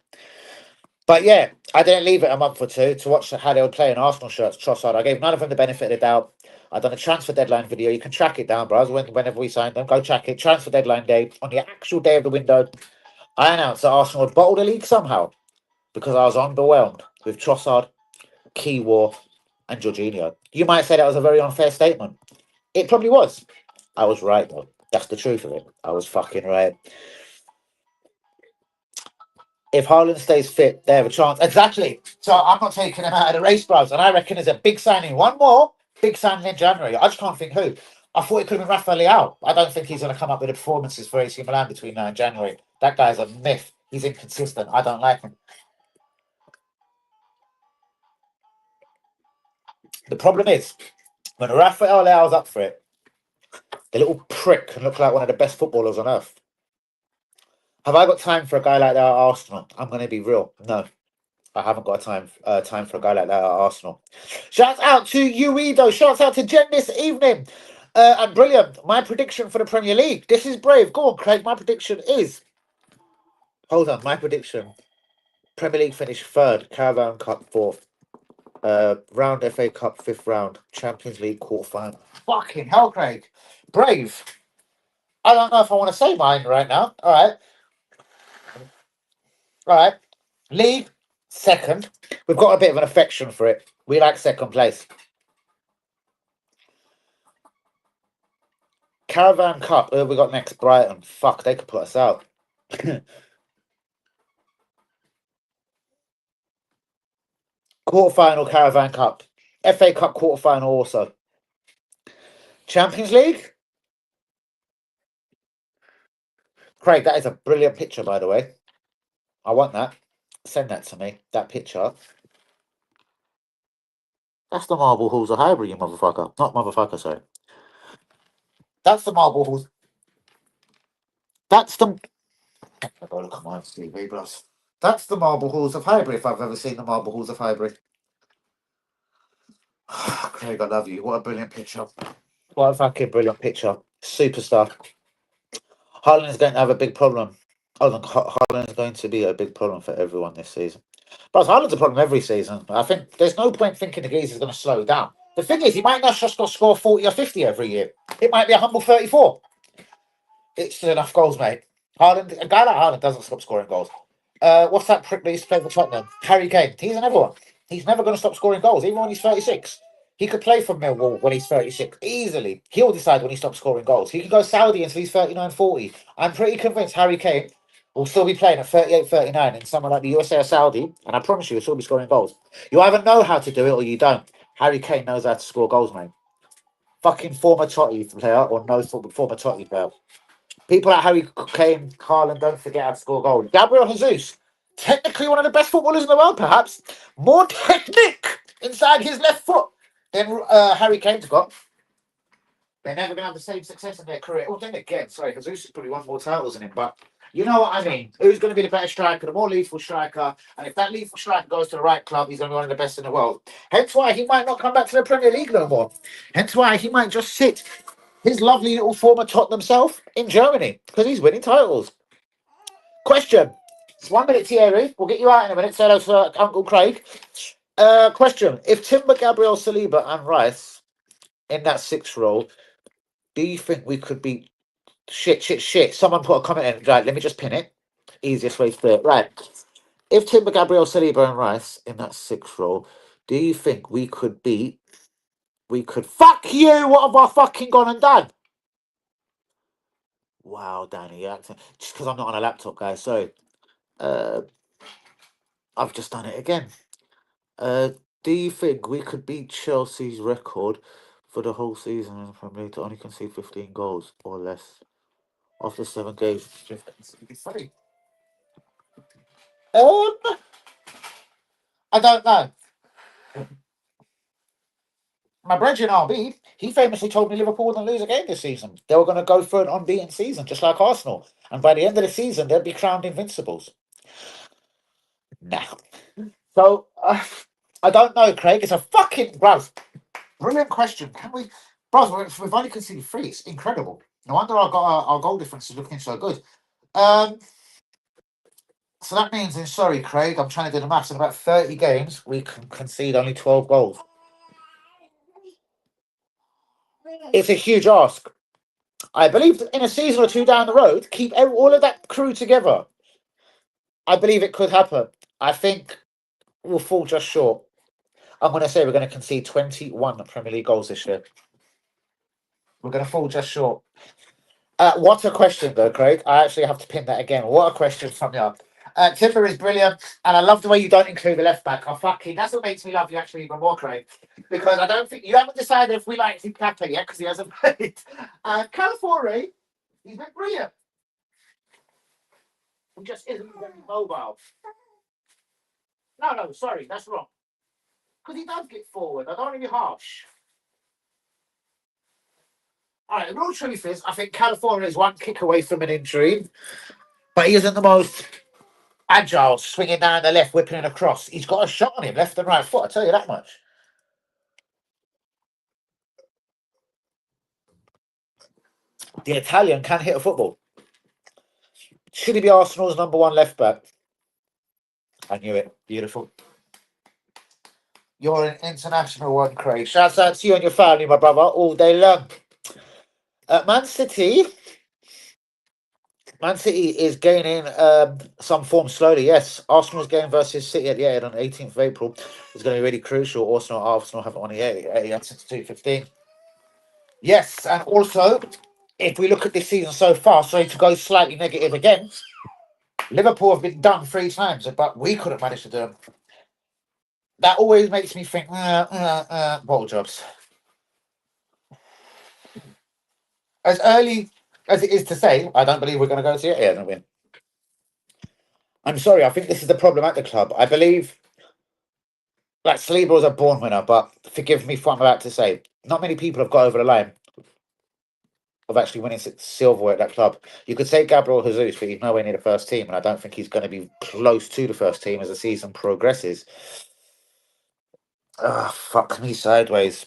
But yeah, I didn't leave it a month or two to watch how they were playing Arsenal shirts, Trossard. I gave none of them the benefit of the doubt. I done a transfer deadline video. You can track it down, bros. Whenever we signed them, go track it. Transfer deadline day. On the actual day of the window, I announced that Arsenal would bottle the league somehow because I was underwhelmed with Trossard, Keyword, and Jorginho. You might say that was a very unfair statement. It probably was. I was right, though. That's the truth of it. I was fucking right. If Haaland stays fit, they have a chance. Exactly. So I'm not taking him out of the race, bros. And I reckon there's a big signing. One more big signing in January. I just can't think who. I thought it could have been Rafael Leao. I don't think he's going to come up with the performances for AC Milan between now and January. That guy's a myth. He's inconsistent. I don't like him. The problem is, when Rafael Leao's up for it, the little prick can look like one of the best footballers on earth. Have I got time for a guy like that at Arsenal? I'm going to be real. No. I haven't got time for a guy like that at Arsenal. Shouts out to Uedo. Shouts out to Jen this evening. And brilliant. My prediction for the Premier League. This is brave. Go on, Craig. My prediction is. Hold on. My prediction. Premier League finish third. Caravan Cup fourth. Round FA Cup fifth round. Champions League quarterfinal. Fucking hell, Craig. Brave. I don't know if I want to say mine right now. All right. All right. League second. We've got a bit of an affection for it. We like second place. Caravan Cup. Who have we got next? Brighton. Fuck, they could put us out. Quarterfinal Caravan Cup. FA Cup quarterfinal also. Champions League? Craig, that is a brilliant picture, by the way. I want that. Send that to me, that picture. That's the Marble Halls of Highbury, you motherfucker. Not motherfucker, sorry. That's the Marble Halls. That's the... I've got to look at my TV, plus. That's the Marble Halls of Highbury, if I've ever seen the Marble Halls of Highbury. Craig, I love you. What a brilliant picture. What a fucking brilliant picture. Superstar. Haaland is going to have a big problem. Haaland is going to be a big problem for everyone this season. But Haaland's a problem every season. I think there's no point thinking the geezer is going to slow down. The thing is, he might not just score 40 or 50 every year. It might be a humble 34. It's still enough goals, mate. Haaland, a guy like Haaland doesn't stop scoring goals. What's that prick that used to play for Tottenham? Harry Kane. He's another one. He's never going to stop scoring goals, even when he's 36. He could play for Millwall when he's 36 easily. He'll decide when he stops scoring goals. He can go Saudi until he's 39, 40. I'm pretty convinced Harry Kane will still be playing at 38, 39 in somewhere like the USA or Saudi, and I promise you, he'll still be scoring goals. You either know how to do it or you don't. Harry Kane knows how to score goals, mate. Fucking former Totti player or no former Totti player. People like Harry Kane, Haaland, don't forget how to score goals. Gabriel Jesus, technically one of the best footballers in the world, perhaps. More technique inside his left foot than Harry Kane's got. They're never going to have the same success in their career. Oh, then again, sorry, Jesus has probably won more titles than him, but you know what I mean. Who's going to be the better striker, the more lethal striker? And if that lethal striker goes to the right club, he's going to be one of the best in the world. Hence why he might not come back to the Premier League no more. Hence why he might just sit his lovely little former Tottenham self in Germany because he's winning titles. Question. It's 1 minute, Thierry. We'll get you out in a minute. Say hello to Uncle Craig. Question. If Timber, Gabriel, Saliba and Rice in that sixth role, do you think we could beat shit? Someone put a comment in. Right, let me just pin it. Easiest way to do it. Right. If Timber, Gabriel, Saliba and Rice in that sixth role, do you think we could beat... Fuck you! What have I fucking gone and done? Wow, Danny, you're acting... Just because I'm not on a laptop, guys. Sorry. I've just done it again. Do you think we could beat Chelsea's record for the whole season in the Premier League to only concede 15 goals or less after 7 games? Funny. I don't know. My brethren RB, he famously told me Liverpool wouldn't lose a game this season. They were going to go for an unbeaten season, just like Arsenal. And by the end of the season, they'd be crowned invincibles. Nah. So, I don't know, Craig. It's a fucking... Brilliant question. Can we... we've only conceded 3. It's incredible. No wonder our goal difference is looking so good. So that means, sorry, Craig, I'm trying to do the maths. In about 30 games, we can concede only 12 goals. It's a huge ask. I believe that in a season or 2 down the road, keep all of that crew together. I believe it could happen. I think we'll fall just short. I'm going to say we're going to concede 21 Premier League goals this year. We're going to fall just short. What a question, though, Craig. I actually have to pin that again. What a question from you. Timber is brilliant, and I love the way you don't include the left back. That's what makes me love you actually even more, Craig. Because I don't think you haven't decided if we like Zipapa yet, because he hasn't played. California, he's been brilliant. He just isn't very mobile. No, sorry, that's wrong. Because he does get forward. I don't want to be harsh. All right, the real truth is, I think California is 1 kick away from an injury, but he isn't the most agile, swinging down the left, whipping it across. He's got a shot on him, left and right foot, I tell you that much. The Italian can hit a football. Should he be Arsenal's number 1 left back? I knew it. Beautiful. You're an international one, Craig. Shouts out to you and your family, my brother, all day long. Man City is gaining some form slowly, yes. Arsenal's game versus City at the end on 18th of April is going to be really crucial. Arsenal haven't won yet since 2015. Yes, and also, if we look at this season so far, sorry to go slightly negative again, Liverpool have been done 3 times, but we couldn't manage to do them. That always makes me think, bottle jobs. As early as it is to say, I don't believe we're going to go to it here and win. I'm sorry, I think this is the problem at the club. I believe like Saliba was a born winner, but forgive me for what I'm about to say. Not many people have got over the line of actually winning silverware at that club. You could say Gabriel Jesus, but he's nowhere near the first team, and I don't think he's going to be close to the first team as the season progresses. Fuck me sideways.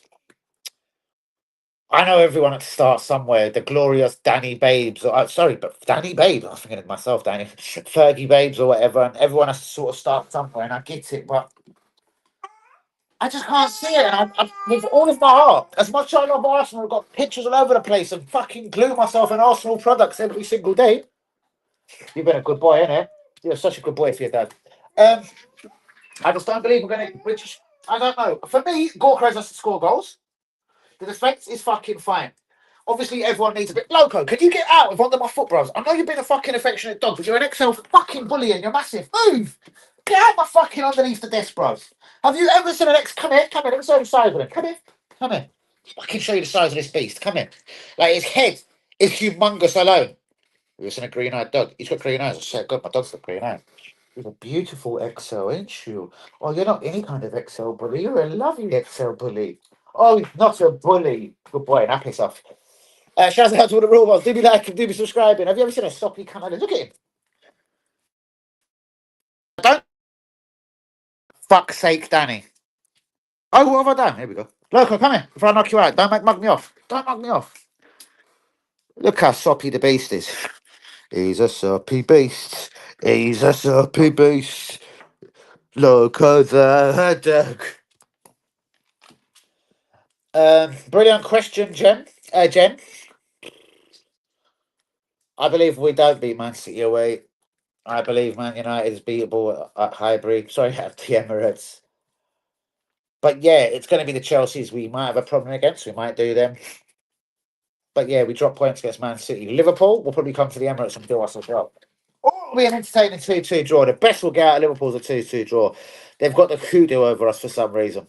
I know everyone had to start somewhere. The glorious Danny Babes, or sorry, but Danny Babes. I was thinking of myself, Danny Fergie Babes, or whatever. And everyone has to sort of start somewhere, and I get it, but I just can't see it. And with all of my heart, as much as I love Arsenal, I've got pictures all over the place and fucking glue myself in Arsenal products every single day. You've been a good boy, innit? You're such a good boy for your dad. I just don't believe we're going to. I don't know. For me, Gorka has to score goals. The defence is fucking fine. Obviously, everyone needs a bit. Loco, can you get out of under my foot, bros? I know you've been a fucking affectionate dog, but you're an XL fucking bully and you're massive. Move! Get out my fucking underneath the desk, bros. Have you ever seen an ex? Come here, let me show you the size of him. Come here, come here. I can show you the size of this beast. Come here. Like his head is humongous alone. You've seen a green-eyed dog. He's got green eyes. I swear to God, my dog's got green eyes. You're a beautiful XL, ain't you? Oh, you're not any kind of XL bully. You're a lovely XL bully. Oh, you're not a bully. Good boy, now piss off. Shout out to all the robots. Do be liking, do be subscribing. Have you ever seen a soppy Canada? Look at him. Don't. Fuck's sake, Danny. Oh, what have I done? Here we go. Loco, come here before I knock you out. Don't mug me off. Don't mug me off. Look how soppy the beast is. He's a soppy beast. He's a soppy beast. Loco the dog. Brilliant question, Jen. Jen. I believe we don't beat Man City away. I believe Man United is beatable at Highbury. Sorry, at the Emirates. But yeah, it's going to be the Chelseas we might have a problem against. We might do them. But yeah, we drop points against Man City. Liverpool will probably come to the Emirates and do us a job. Or it'll be an entertaining 2-2 draw. The best we'll get out of Liverpool's a 2-2 draw. They've got the hoodoo over us for some reason.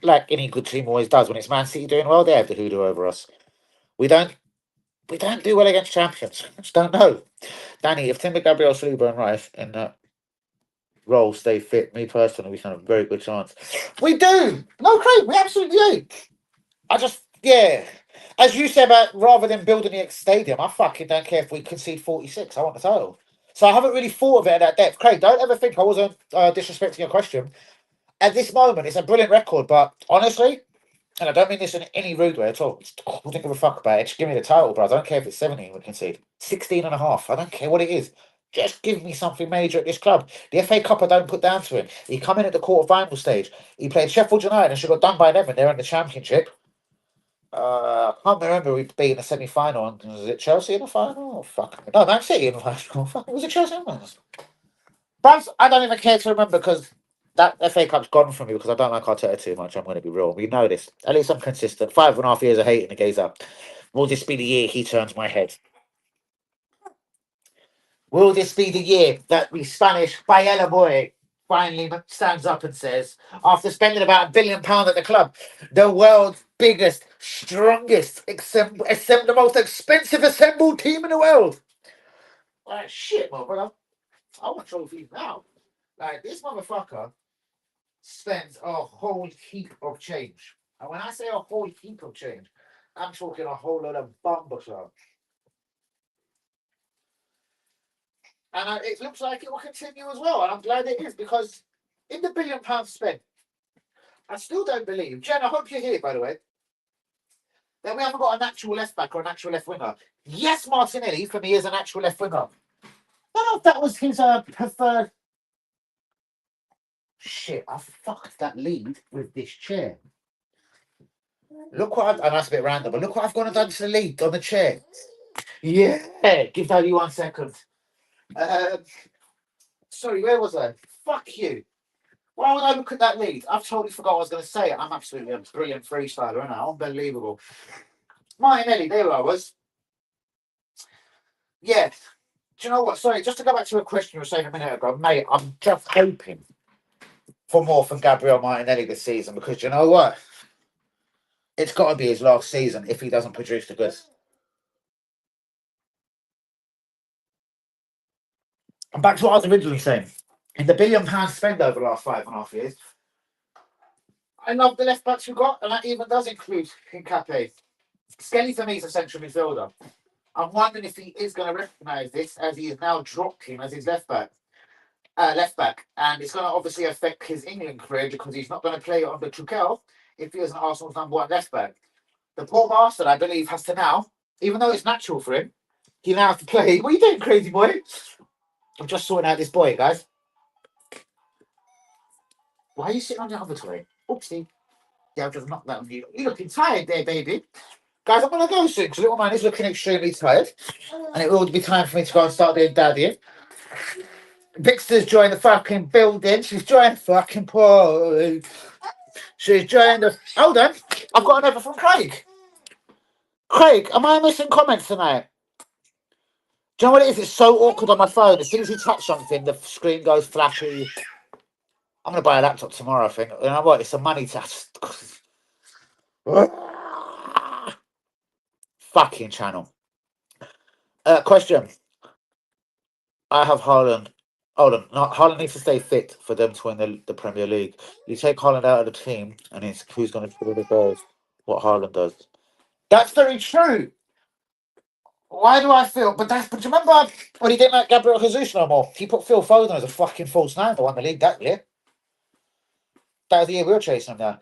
Like any good team always does. When it's Man City doing well, they have the hoodoo over us. We don't do well against champions. I just don't know. Danny, if Timber, Gabriel, Saliba and Rice in that role stay fit, me personally, we have a very good chance. We do! No, Craig, we absolutely do. I just, yeah. As you said about rather than building the stadium, I fucking don't care if we concede 46. I want the title. So I haven't really thought of it at that depth. Craig, don't ever think I wasn't disrespecting your question. At this moment, it's a brilliant record, but honestly, and I don't mean this in any rude way at all. I don't give a fuck about it. Just give me the title, bro. I don't care if it's 17 we concede. 16 and a half. I don't care what it is. Just give me something major at this club. The FA Cup I don't put down to him. He come in at the quarter-final stage. He played Sheffield United and she got done by them and they're in the Championship. I can't remember we beat in the semi-final. And was it Chelsea in the final? Oh, fuck. No, Man City in the final. Fuck, was it Chelsea in the final? But I don't even care to remember because that FA Cup's gone from me because I don't like Arteta too much. I'm going to be real. We know this. At least I'm consistent. 5.5 years of hating the geezer. Will this be the year he turns my head? Will this be the year that the Spanish Paella boy finally stands up and says, after spending about £1 billion at the club, the world's biggest, strongest, the most expensive assembled team in the world? Like, shit, my brother. I want trophies now. Like, this motherfucker spends a whole heap of change. And when I say a whole heap of change, I'm talking a whole lot of bumbuckler. And it looks like it will continue as well. And I'm glad it is because in the £1 billion spent, I still don't believe, Jen, I hope you're here, by the way, that we haven't got a natural left back or a natural left winger. Yes, Martinelli, for me, is a natural left winger. I don't know if that was his preferred. Shit, I fucked that lead with this chair. Look what I've done. That's a bit random, but look what I've gone and done to the lead on the chair. Yeah, give that you 1 second. Sorry, where was I? Fuck you. Why would I look at that lead? I've totally forgot what I was going to say. I'm absolutely a brilliant freestyler, aren't I? Unbelievable. Martinelli, there I was. Yeah. Do you know what? Sorry, just to go back to a question you were saying a minute ago, mate, I'm just hoping for more from Gabriel Martinelli this season because you know what? It's got to be his last season if he doesn't produce the goods. back to what I was originally saying. In the £1 billion spend over the last 5.5 years, I love the left backs we got, and that even does include Nkape. Skelly for me is a central midfielder. I'm wondering if he is going to recognise this as he has now dropped him as his left back. And it's going to obviously affect his England career because he's not going to play under Tuchel if he isn't Arsenal's #1 left back. The poor bastard, I believe, has to now, even though it's natural for him, he now has to play. What are you doing, crazy boy? I'm just sorting out this boy, guys. Why are you sitting on the other toy? Oopsie. Yeah, I've just knocked that on you. You're looking tired there, baby. Guys, I'm going to go soon because little man is looking extremely tired. And it will be time for me to go and start doing daddy. Vixter's joined the fucking building. She's joined the fucking party. She's joined the... Hold on. I've got another from Craig. Craig, am I missing comments tonight? Do you know what it is? It's so awkward on my phone. As soon as you touch something, the screen goes flashy. I'm going to buy a laptop tomorrow, I think. You know what? It's a money test. Fucking channel. Question. I have Haaland. Hold on. No, Haaland needs to stay fit for them to win the Premier League. You take Haaland out of the team, and it's who's going to score the goals. What Haaland does. That's very true. Why do I feel? But do you remember when he didn't like Gabriel Jesus no more? He put Phil Foden as a fucking false nine to win the league that year. That was the year we were chasing him now.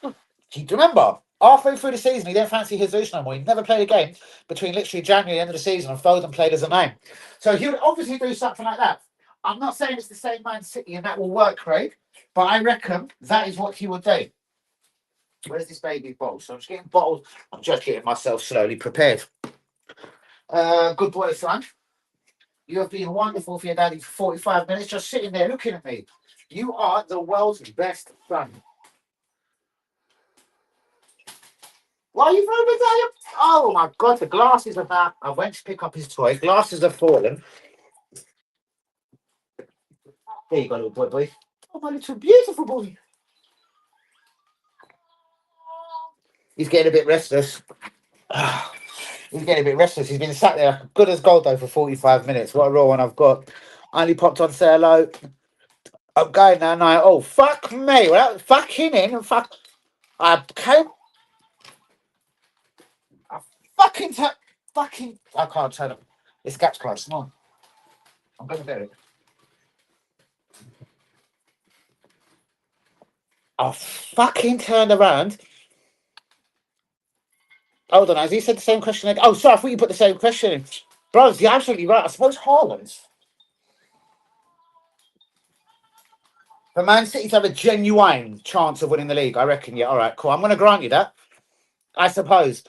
Do you remember? Halfway through the season, he didn't fancy Jesus no more. He never played a game between literally January and the end of the season, and Foden played as a nine. So he would obviously do something like that. I'm not saying it's the same Man City and that will work, Craig, but I reckon that is what he would do. Where's this baby bottle? So I'm just getting bottles. I'm just getting myself slowly prepared. Good boy, son. You have been wonderful for your daddy for 45 minutes, just sitting there looking at me. You are the world's best son. Why are you throwing me down? Oh my God, the glasses are back. I went to pick up his toy. Glasses have fallen. There you go, little boy. Oh, my little beautiful boy. He's getting a bit restless. He's getting a bit restless. He's been sat there good as gold, though, for 45 minutes. What a raw one I've got. I only popped on to say hello. I'm going now. Oh, fuck me. Well, fucking in and fuck. I came. I can't turn it. This gap's quite small. I'm going to do it. I fucking turned around. Hold on, has he said the same question again? Oh, sorry, I thought you put the same question in. Bros, you're absolutely right. I suppose Haaland. For Man City to have a genuine chance of winning the league, I reckon, yeah, all right, cool. I'm going to grant you that, I suppose.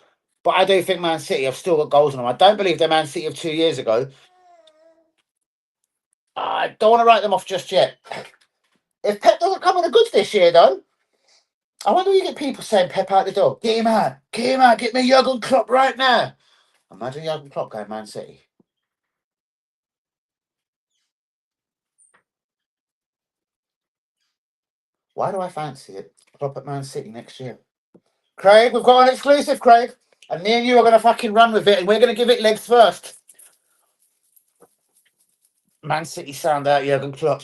But I do think Man City have still got goals on them. I don't believe they're Man City of 2 years ago. I don't want to write them off just yet. If Pep doesn't come on the goods this year, though, I wonder if you get people saying Pep out the door. Get him out. Get me Jurgen Klopp right now. Imagine Jurgen Klopp going Man City. Why do I fancy it? Klopp at Man City next year. Craig, we've got an exclusive, Craig. And me and you are going to fucking run with it, and we're going to give it legs first. Man City sound out Jurgen Klopp.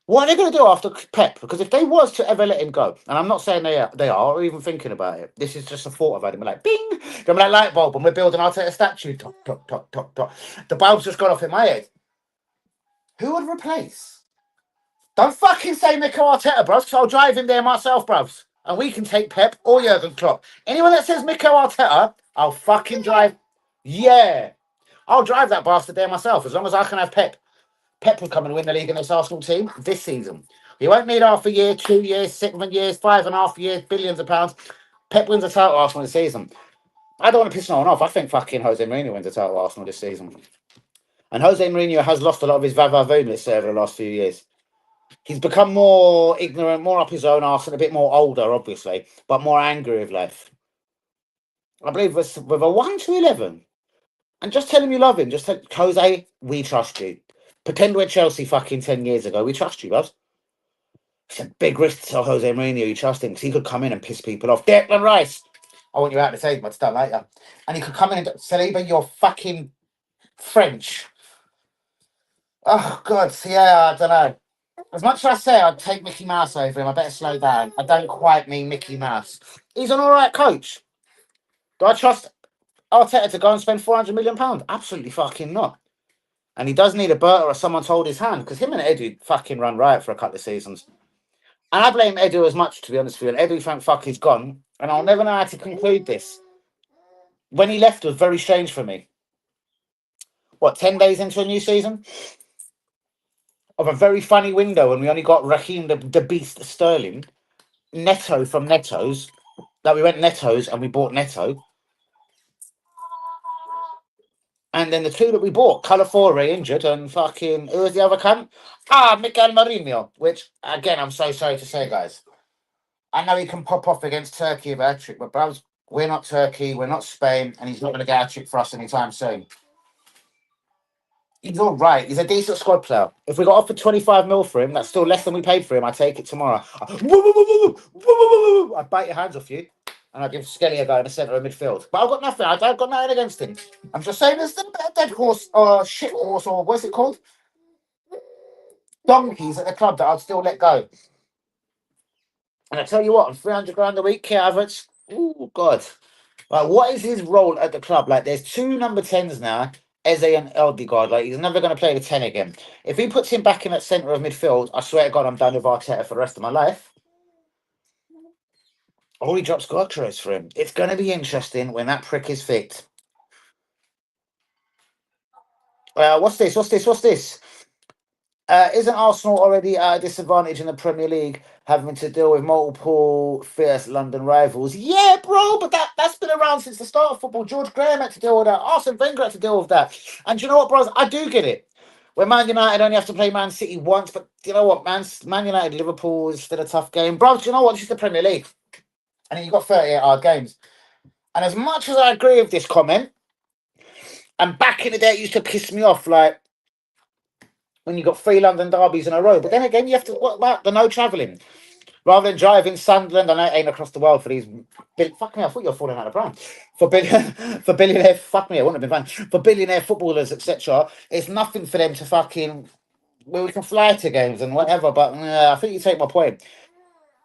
What are they going to do after Pep? Because if they was to ever let him go, and I'm not saying they are or even thinking about it, this is just a thought I've had. I'm like, bing! I'm like light bulb, and we're building Arteta statue. Top, top, top, top, top. The bulb's just gone off in my head. Who would replace? Don't fucking say Mikel Arteta, bros, because I'll drive him there myself, bros. And we can take Pep or Jurgen Klopp. Anyone that says Mikel Arteta, I'll fucking drive. Yeah. I'll drive that bastard there myself, as long as I can have Pep. Pep will come and win the league in this Arsenal team this season. He won't need half a year, 2 years, 7 years, 5.5 years, billions of pounds. Pep wins the title Arsenal this season. I don't want to piss no one off. I think fucking Jose Mourinho wins the title Arsenal this season. And Jose Mourinho has lost a lot of his vavavoomness over the last few years. He's become more ignorant, more up his own arse, and a bit more older, obviously, but more angry with life. I believe with a 1-11, and just tell him you love him. Just tell Jose, we trust you. Pretend we're Chelsea fucking 10 years ago. We trust you, bud. It's a big risk to tell Jose Mourinho you trust him because he could come in and piss people off. Declan Rice, I want you out of the team, but it's done later. And he could come in and Saliba, you're fucking French. Oh, God. Yeah, I don't know. As much as I say I'd take Mickey Mouse over him, I better slow down. I don't quite mean Mickey Mouse. He's an all right coach. Do I trust Arteta to go and spend £400 million? Absolutely fucking not. And he does need a Berta or someone to hold his hand, because him and Edu fucking run riot for a couple of seasons. And I blame Edu as much, to be honest with you. And Edu, thank fuck, he's gone. And I'll never know how to conclude this. When he left was very strange for me. What, 10 days into a new season? Of a very funny window, and we only got Raheem the Beast Sterling, Neto from Neto's. That we went Neto's and we bought Neto. And then the two that we bought, Calafiore injured, and fucking, who was the other cunt? Miguel Mourinho, which, again, I'm so sorry to say, guys. I know he can pop off against Turkey with a hat-trick, but bros, we're not Turkey, we're not Spain, and he's not going to get a hat-trick for us anytime soon. He's all right. He's a decent squad player. If we got offered 25 mil for him, that's still less than we paid for him. I take it tomorrow. I'd bite your hands off you, and I'd give Skelly a go in the centre of midfield. But I've got nothing. I've got nothing against him. I'm just saying there's the dead horse or shit horse or what's it called? Donkeys at the club that I'd still let go. And I tell you what, on 300 grand a week, Kia Havertz, oh God. Like, what is his role at the club? Like, there's two number 10s now, Eze and Eldegaard. Like, he's never going to play the 10 again. If he puts him back in that centre of midfield, I swear to God, I'm done with Arteta for the rest of my life. All he drops Gyökeres for him. It's going to be interesting when that prick is fit. What's this? Isn't Arsenal already at a disadvantage in the Premier League, having to deal with multiple fierce London rivals? Yeah, bro, but that's been around since the start of football. George Graham had to deal with that. Arsene Wenger had to deal with that. And you know what, bros? I do get it. When Man United only have to play Man City once, but you know what, Man United, Liverpool is still a tough game. Bro, do you know what? This is the Premier League. And you've got 38 hard games. And as much as I agree with this comment, and back in the day, it used to piss me off, like, when you got 3 London derbies in a row. But then again, you have to, what about the no travelling? Rather than driving Sunderland, I know it ain't across the world for these. Fuck me, I thought you were falling out of brown. For billionaire, fuck me, it wouldn't have been fun. For billionaire footballers, etc., it's nothing for them to fucking. Well, we can fly to games and whatever, but I think you take my point.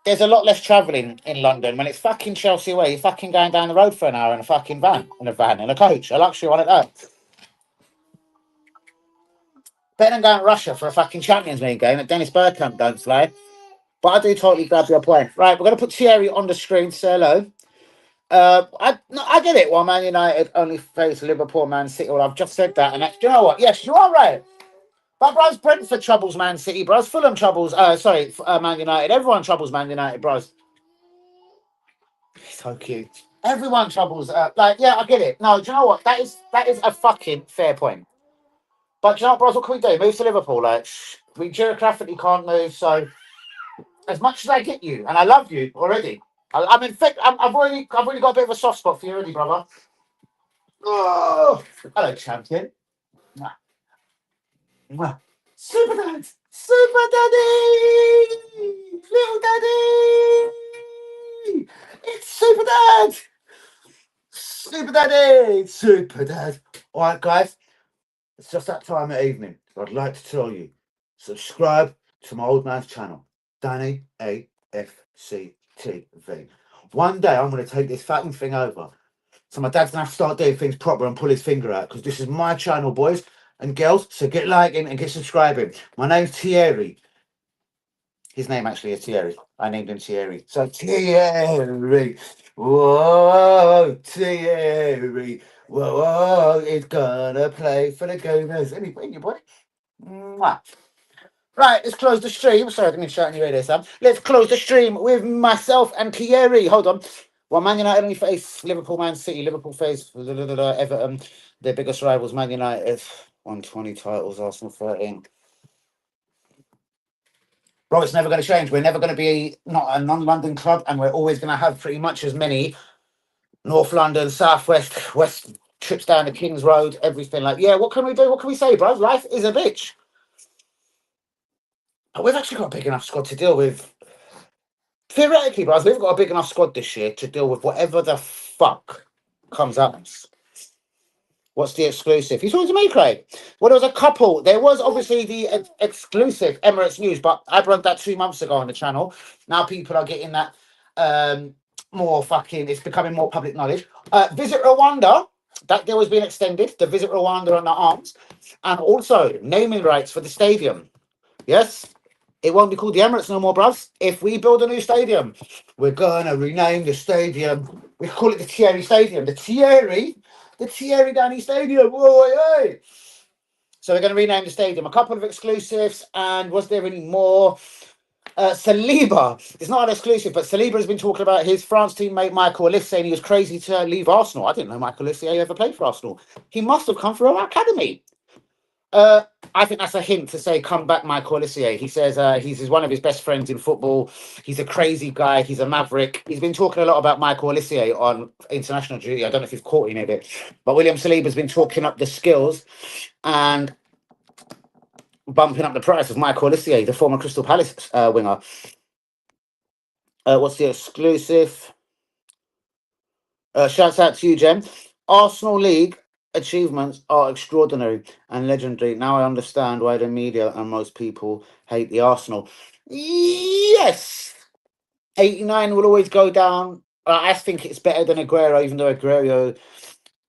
There's a lot less travelling in London when it's fucking Chelsea away. You're fucking going down the road for an hour in a fucking van, in a coach, a luxury one at that. Better than going to Russia for a fucking Champions League game that Dennis Bergkamp don't fly. But I do totally grab your point. Right, we're going to put Thierry on the screen to say hello. I get it. While Man United only face Liverpool, Man City. Well, I've just said that. And you know what? Yes, you are right. But, bros, Brentford troubles Man City, bros. Fulham troubles, Man United. Everyone troubles Man United, bros. So cute. Everyone troubles, yeah, I get it. No, do you know what? That is a fucking fair point. But do you know what, bros? What can we do? Move to Liverpool. Like, we geographically can't move, so as much as I get you, and I love you already. I'm in fact, I've already got a bit of a soft spot for you already, brother. Oh, hello, champion. Mwah. Mwah. Super dad, super daddy, little daddy. It's super dad, super daddy, super dad. All right, guys, it's just that time of evening. I'd like to tell you, subscribe to my old man's channel, Danny AFCTV. One day I'm going to take this fucking thing over. So my dad's going to have to start doing things proper and pull his finger out, because this is my channel, boys and girls. So get liking and get subscribing. My name's Thierry. His name actually is Thierry. I named him Thierry. So Thierry. Whoa, Thierry. Whoa, it's gonna play for the Gooners. Anyway, boy. Mwah. Right, let's close the stream. Sorry, I didn't mean to shout in your ear there, Sam. Let's close the stream with myself and Thierry. Hold on. Well, Man United only face Liverpool, Man City. Liverpool face Everton. Their biggest rivals, Man United. 120 titles, Arsenal 13. Bro, it's never going to change. We're never going to be not a non-London club, and we're always going to have pretty much as many North London, South West, West trips down the King's Road, everything. Like, yeah, what can we do? What can we say, bro? Life is a bitch. But we've actually got a big enough squad to deal with. Theoretically, bros, we've got a big enough squad this year to deal with whatever the fuck comes at us. What's the exclusive? You talking to me, Craig? Well, there was a couple. There was obviously the exclusive Emirates news, but I broke that 2 months ago on the channel. Now people are getting that more fucking. It's becoming more public knowledge. Visit Rwanda. That deal has been extended. The Visit Rwanda on the arms, and also naming rights for the stadium. Yes, it won't be called the Emirates no more, bruv. If we build a new stadium, we're gonna rename the stadium. We call it the Thierry Stadium. The Thierry Danny Stadium. Whoa, hey, hey. So we're going to rename the stadium. A couple of exclusives, and was there any more? Saliba. It's not an exclusive, but Saliba has been talking about his France teammate Michael Olise, saying he was crazy to leave Arsenal. I didn't know Michael Olise ever played for Arsenal. He must have come from our academy. I think that's a hint to say, come back, Michael Olise. He says he's one of his best friends in football. He's a crazy guy. He's a maverick. He's been talking a lot about Michael Olise on international duty. I don't know if you've caught any of it, but William Saliba's been talking up the skills and bumping up the price of Michael Olise, the former Crystal Palace winger. What's the exclusive? Shouts out to you, Jem. Arsenal League achievements are extraordinary and legendary. Now I understand why the media and most people hate the Arsenal. Yes, 89 will always go down. I think it's better than Aguero, even though Aguero,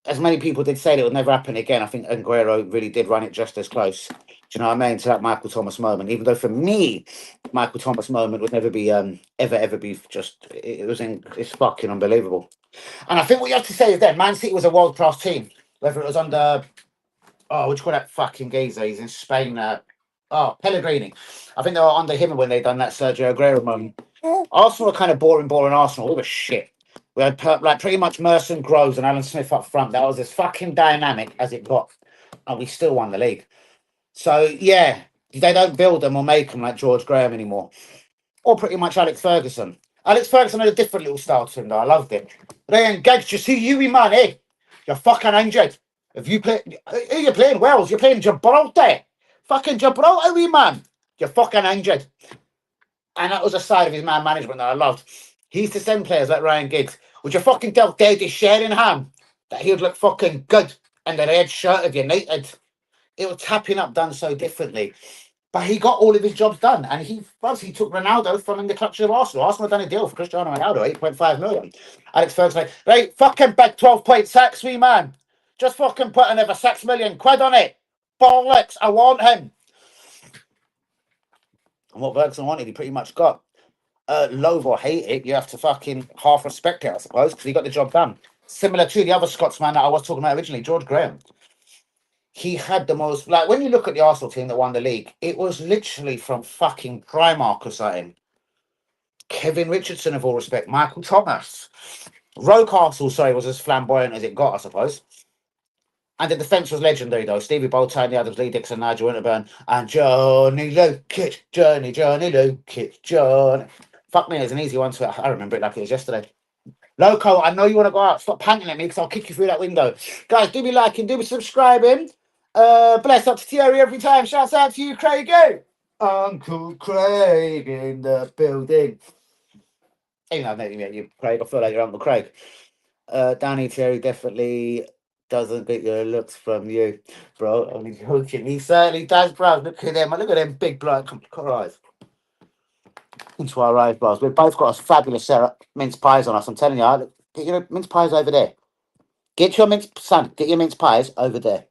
as many people did say, it would never happen again. I think Aguero really did run it just as close. Do you know what I mean? To that Michael Thomas moment, even though for me, Michael Thomas moment would never be ever be just. It's fucking unbelievable. And I think what you have to say is that Man City was a world class team. Whether it was under what do you call that fucking geezer? He's in Spain. Pellegrini. I think they were under him when they done that Sergio Aguero moment. Arsenal were kind of boring Arsenal. All the shit. We had like pretty much Merson, Groves, and Alan Smith up front. That was as fucking dynamic as it got, and we still won the league. So yeah, they don't build them or make them like George Graham anymore, or pretty much Alex Ferguson. Alex Ferguson had a different little style to him, though. I loved it. Ryan Giggs, you see you, man, eh? You're fucking injured. If you play, who you playing? Wales? You're playing Gibraltar. Fucking Gibraltar, wee man. You're fucking injured. And that was a side of his man management that I loved. He used to send players like Ryan Giggs. Would you fucking tell Daddy Sheringham that he would look fucking good in the red shirt of United? It was tapping up done so differently. But he got all of his jobs done. And he took Ronaldo from in the clutches of Arsenal. Arsenal done a deal for Cristiano Ronaldo, 8.5 million. Alex Ferguson, right, fucking big 12-point sacks, wee man. Just fucking put another 6 million quid on it. Bollocks, I want him. And what Ferguson wanted, he pretty much got. Loathe or hate it, you have to fucking half respect it, I suppose, because he got the job done. Similar to the other Scotsman that I was talking about originally, George Graham. He had the most, like, when you look at the Arsenal team that won the league, it was literally from fucking Primark or something. Kevin Richardson, of all respect, Michael Thomas. Rocastle, sorry, was as flamboyant as it got, I suppose. And the defence was legendary, though. Stevie Bolton, Adams, Lee Dixon, Nigel Winterburn, and Johnny Lukic. Johnny Lukic, Johnny. Fuck me, it's an easy one to. I remember it like it was yesterday. Loco, I know you want to go out. Stop panting at me because I'll kick you through that window. Guys, do be liking, do be subscribing. Bless up to Thierry every time. Shouts out to you, Craig. Uncle Craig in the building. Even though I've never met you, Craig, I feel like you're Uncle Craig. Danny Thierry definitely doesn't get your looks from you, bro. I mean, joking. He certainly does, bro. Look at them. Look at them big blood. Come on, eyes. Into our eyes, bros. We've both got a fabulous mince pies on us. I'm telling you, get your mince pies over there. Get your mince pies over there.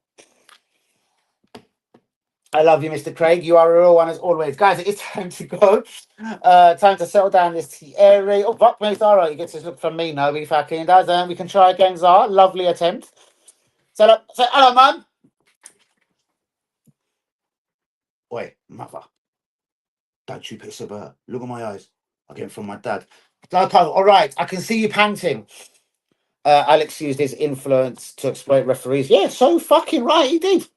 I love you, Mr. Craig. You are a real one as always. Guys, it is time to go. Time to settle down this Thierry. Oh, fuck me, Zara. He gets his look from me. No, he fucking doesn't. We can try again, Zara. Lovely attempt. Say hello, man. Wait, mother. Don't you piss about. Look at my eyes. I get it from my dad. All right. I can see you panting. Alex used his influence to exploit referees. Yeah, so fucking right, he did.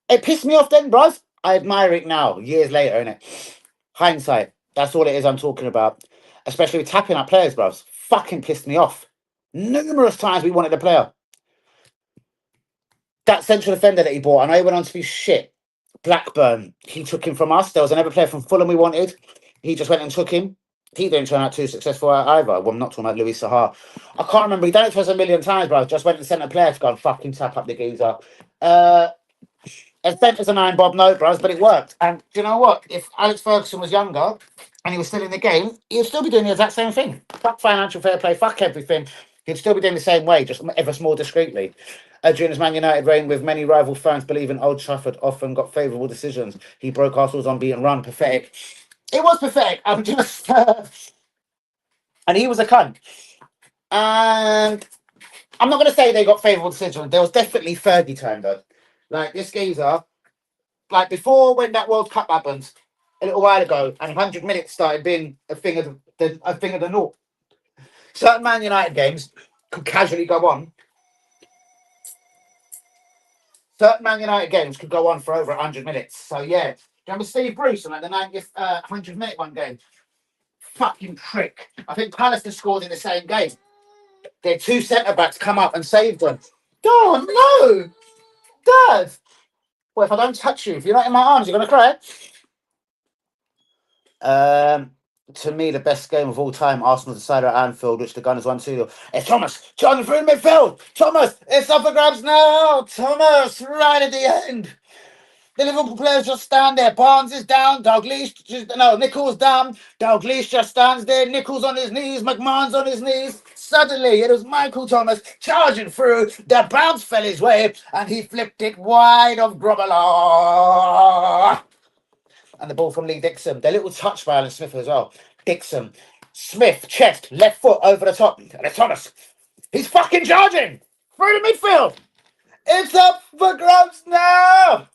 It pissed me off then, bros. I admire it now, years later, innit? Hindsight. That's all it is I'm talking about. Especially with tapping up players, bros. Fucking pissed me off. Numerous times we wanted a player. That central defender that he bought, I know he went on to be shit. Blackburn, he took him from us. There was another player from Fulham we wanted. He just went and took him. he didn't turn out too successful either. Well, I'm not talking about Louis Sahar. I can't remember. He done it to us a million times, bro. Just went to the centre player to go and fucking tap up the geezer. As bent as an iron bob, no, bros, but it worked. And do you know what? If Alex Ferguson was younger and he was still in the game, he'd still be doing the exact same thing. Fuck financial fair play, fuck everything. He'd still be doing the same way, just ever more discreetly. During his Man United reign, with many rival fans believing Old Trafford often got favourable decisions, he broke Arsenal's unbeaten run. Pathetic. It was pathetic. I'm just... and he was a cunt. And I'm not going to say they got favourable decisions. There was definitely Fergie time, though. Like, this geezer... Like before, when that World Cup happened a little while ago, and 100 minutes started being a thing of the naught. Certain Man United games could casually go on. Certain Man United games could go on for over 100 minutes. So yeah, do you remember Steve Bruce on like the 90th 100-minute one game? Fucking prick. I think Pallister scored in the same game. Their two centre backs come up and saved them. Oh no, Dad. Well, if I don't touch you, if you're not in my arms, you're gonna cry. To me, the best game of all time, Arsenal decided at Anfield, which the Gunners won 2-0. It's Thomas, charging through midfield. Thomas, it's up for grabs now. Thomas, right at the end. The Liverpool players just stand there. Barnes is down. Nichols down. Dalglish just stands there. Nichols on his knees. McMahon's on his knees. Suddenly, it was Michael Thomas charging through. The bounce fell his way, and he flipped it wide of Grobbelaar. And the ball from Lee Dixon. The little touch by Alan Smith as well. Dixon. Smith, chest, left foot over the top. And it's Thomas. He's fucking charging through the midfield. It's up for grabs now.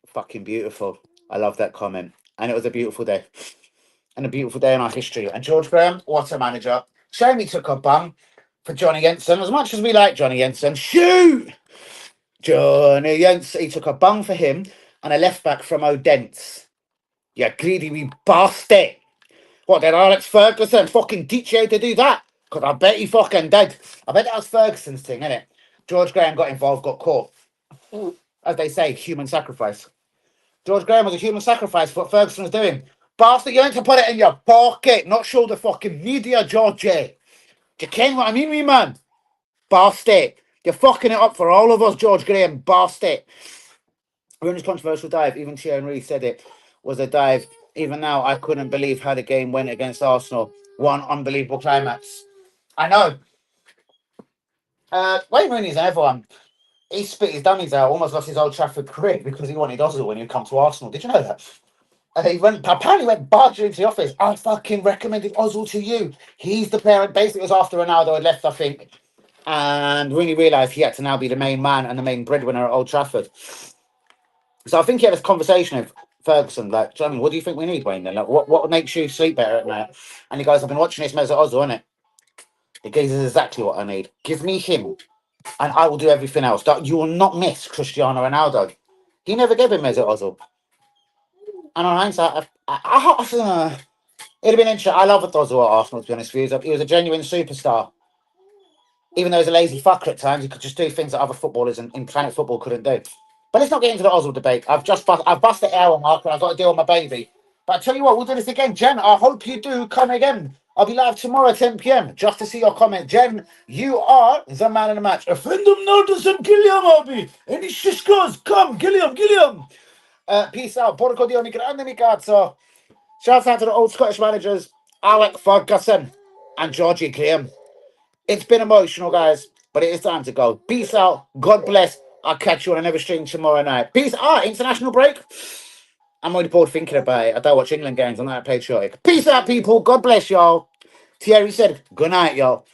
Fucking beautiful. I love that comment. And it was a beautiful day. And a beautiful day in our history. And George Graham, what a manager. Shame he took a bum for Johnny Jensen. As much as we like Johnny Jensen, shoot! Johnny Jensen, he took a bung for him and a left back from Odense. You greedy wee bastard. What, did Alex Ferguson fucking teach you to do that? Because I bet he fucking did. I bet that was Ferguson's thing, innit? George Graham got involved, got caught. As they say, human sacrifice. George Graham was a human sacrifice for what Ferguson was doing. Bastard, you need to put it in your pocket, not show the fucking media, Georgie. Do you ken what I mean, wee man? Bastard. You're fucking it up for all of us, George Graham. Bastard. Rooney's controversial dive, even Thierry Henry said it was a dive. Even now, I couldn't believe how the game went against Arsenal. One unbelievable climax. I know. Wayne Rooney's another one. He spit his dummies out, almost lost his Old Trafford career because he wanted Ozil when he'd come to Arsenal. Did you know that? He apparently went barging into the office. I fucking recommended Ozil to you. He's the player. Basically, it was after Ronaldo had left, I think. And Rooney realised he had to now be the main man and the main breadwinner at Old Trafford. So I think he had this conversation with Ferguson, like, do you know what I mean? What do you think we need, Wayne? Then, like, what makes you sleep better at night? And he goes, I've been watching this Mesut Ozil, innit? It gives us exactly what I need. Give me him, and I will do everything else. You will not miss Cristiano Ronaldo. He never gave him Mesut Ozil. And on hindsight, it'd have been interesting. I love Ozil at Arsenal, to be honest with you. He was a genuine superstar. Even though he's a lazy fucker at times, he could just do things that other footballers in Planet Football couldn't do. But let's not get into the Ozil debate. I've bust the hour mark and I've got to deal with my baby. But I tell you what, we'll do this again. Jen, I hope you do come again. I'll be live tomorrow at 10 p.m. just to see your comment. Jen, you are the man in the match. Offend them notice and Gilliam, Abi. Any shishkos, come, Gilliam. Peace out. Porco di ogni grande mi cazzo. Shout out to the old Scottish managers, Alec Ferguson and Georgie Graham. It's been emotional, guys, but it is time to go. Peace out. God bless. I'll catch you on another stream tomorrow night. Peace. International break. I'm already bored thinking about it. I don't watch England games. I'm not patriotic. Peace out, people. God bless y'all. Thierry said, good night, y'all.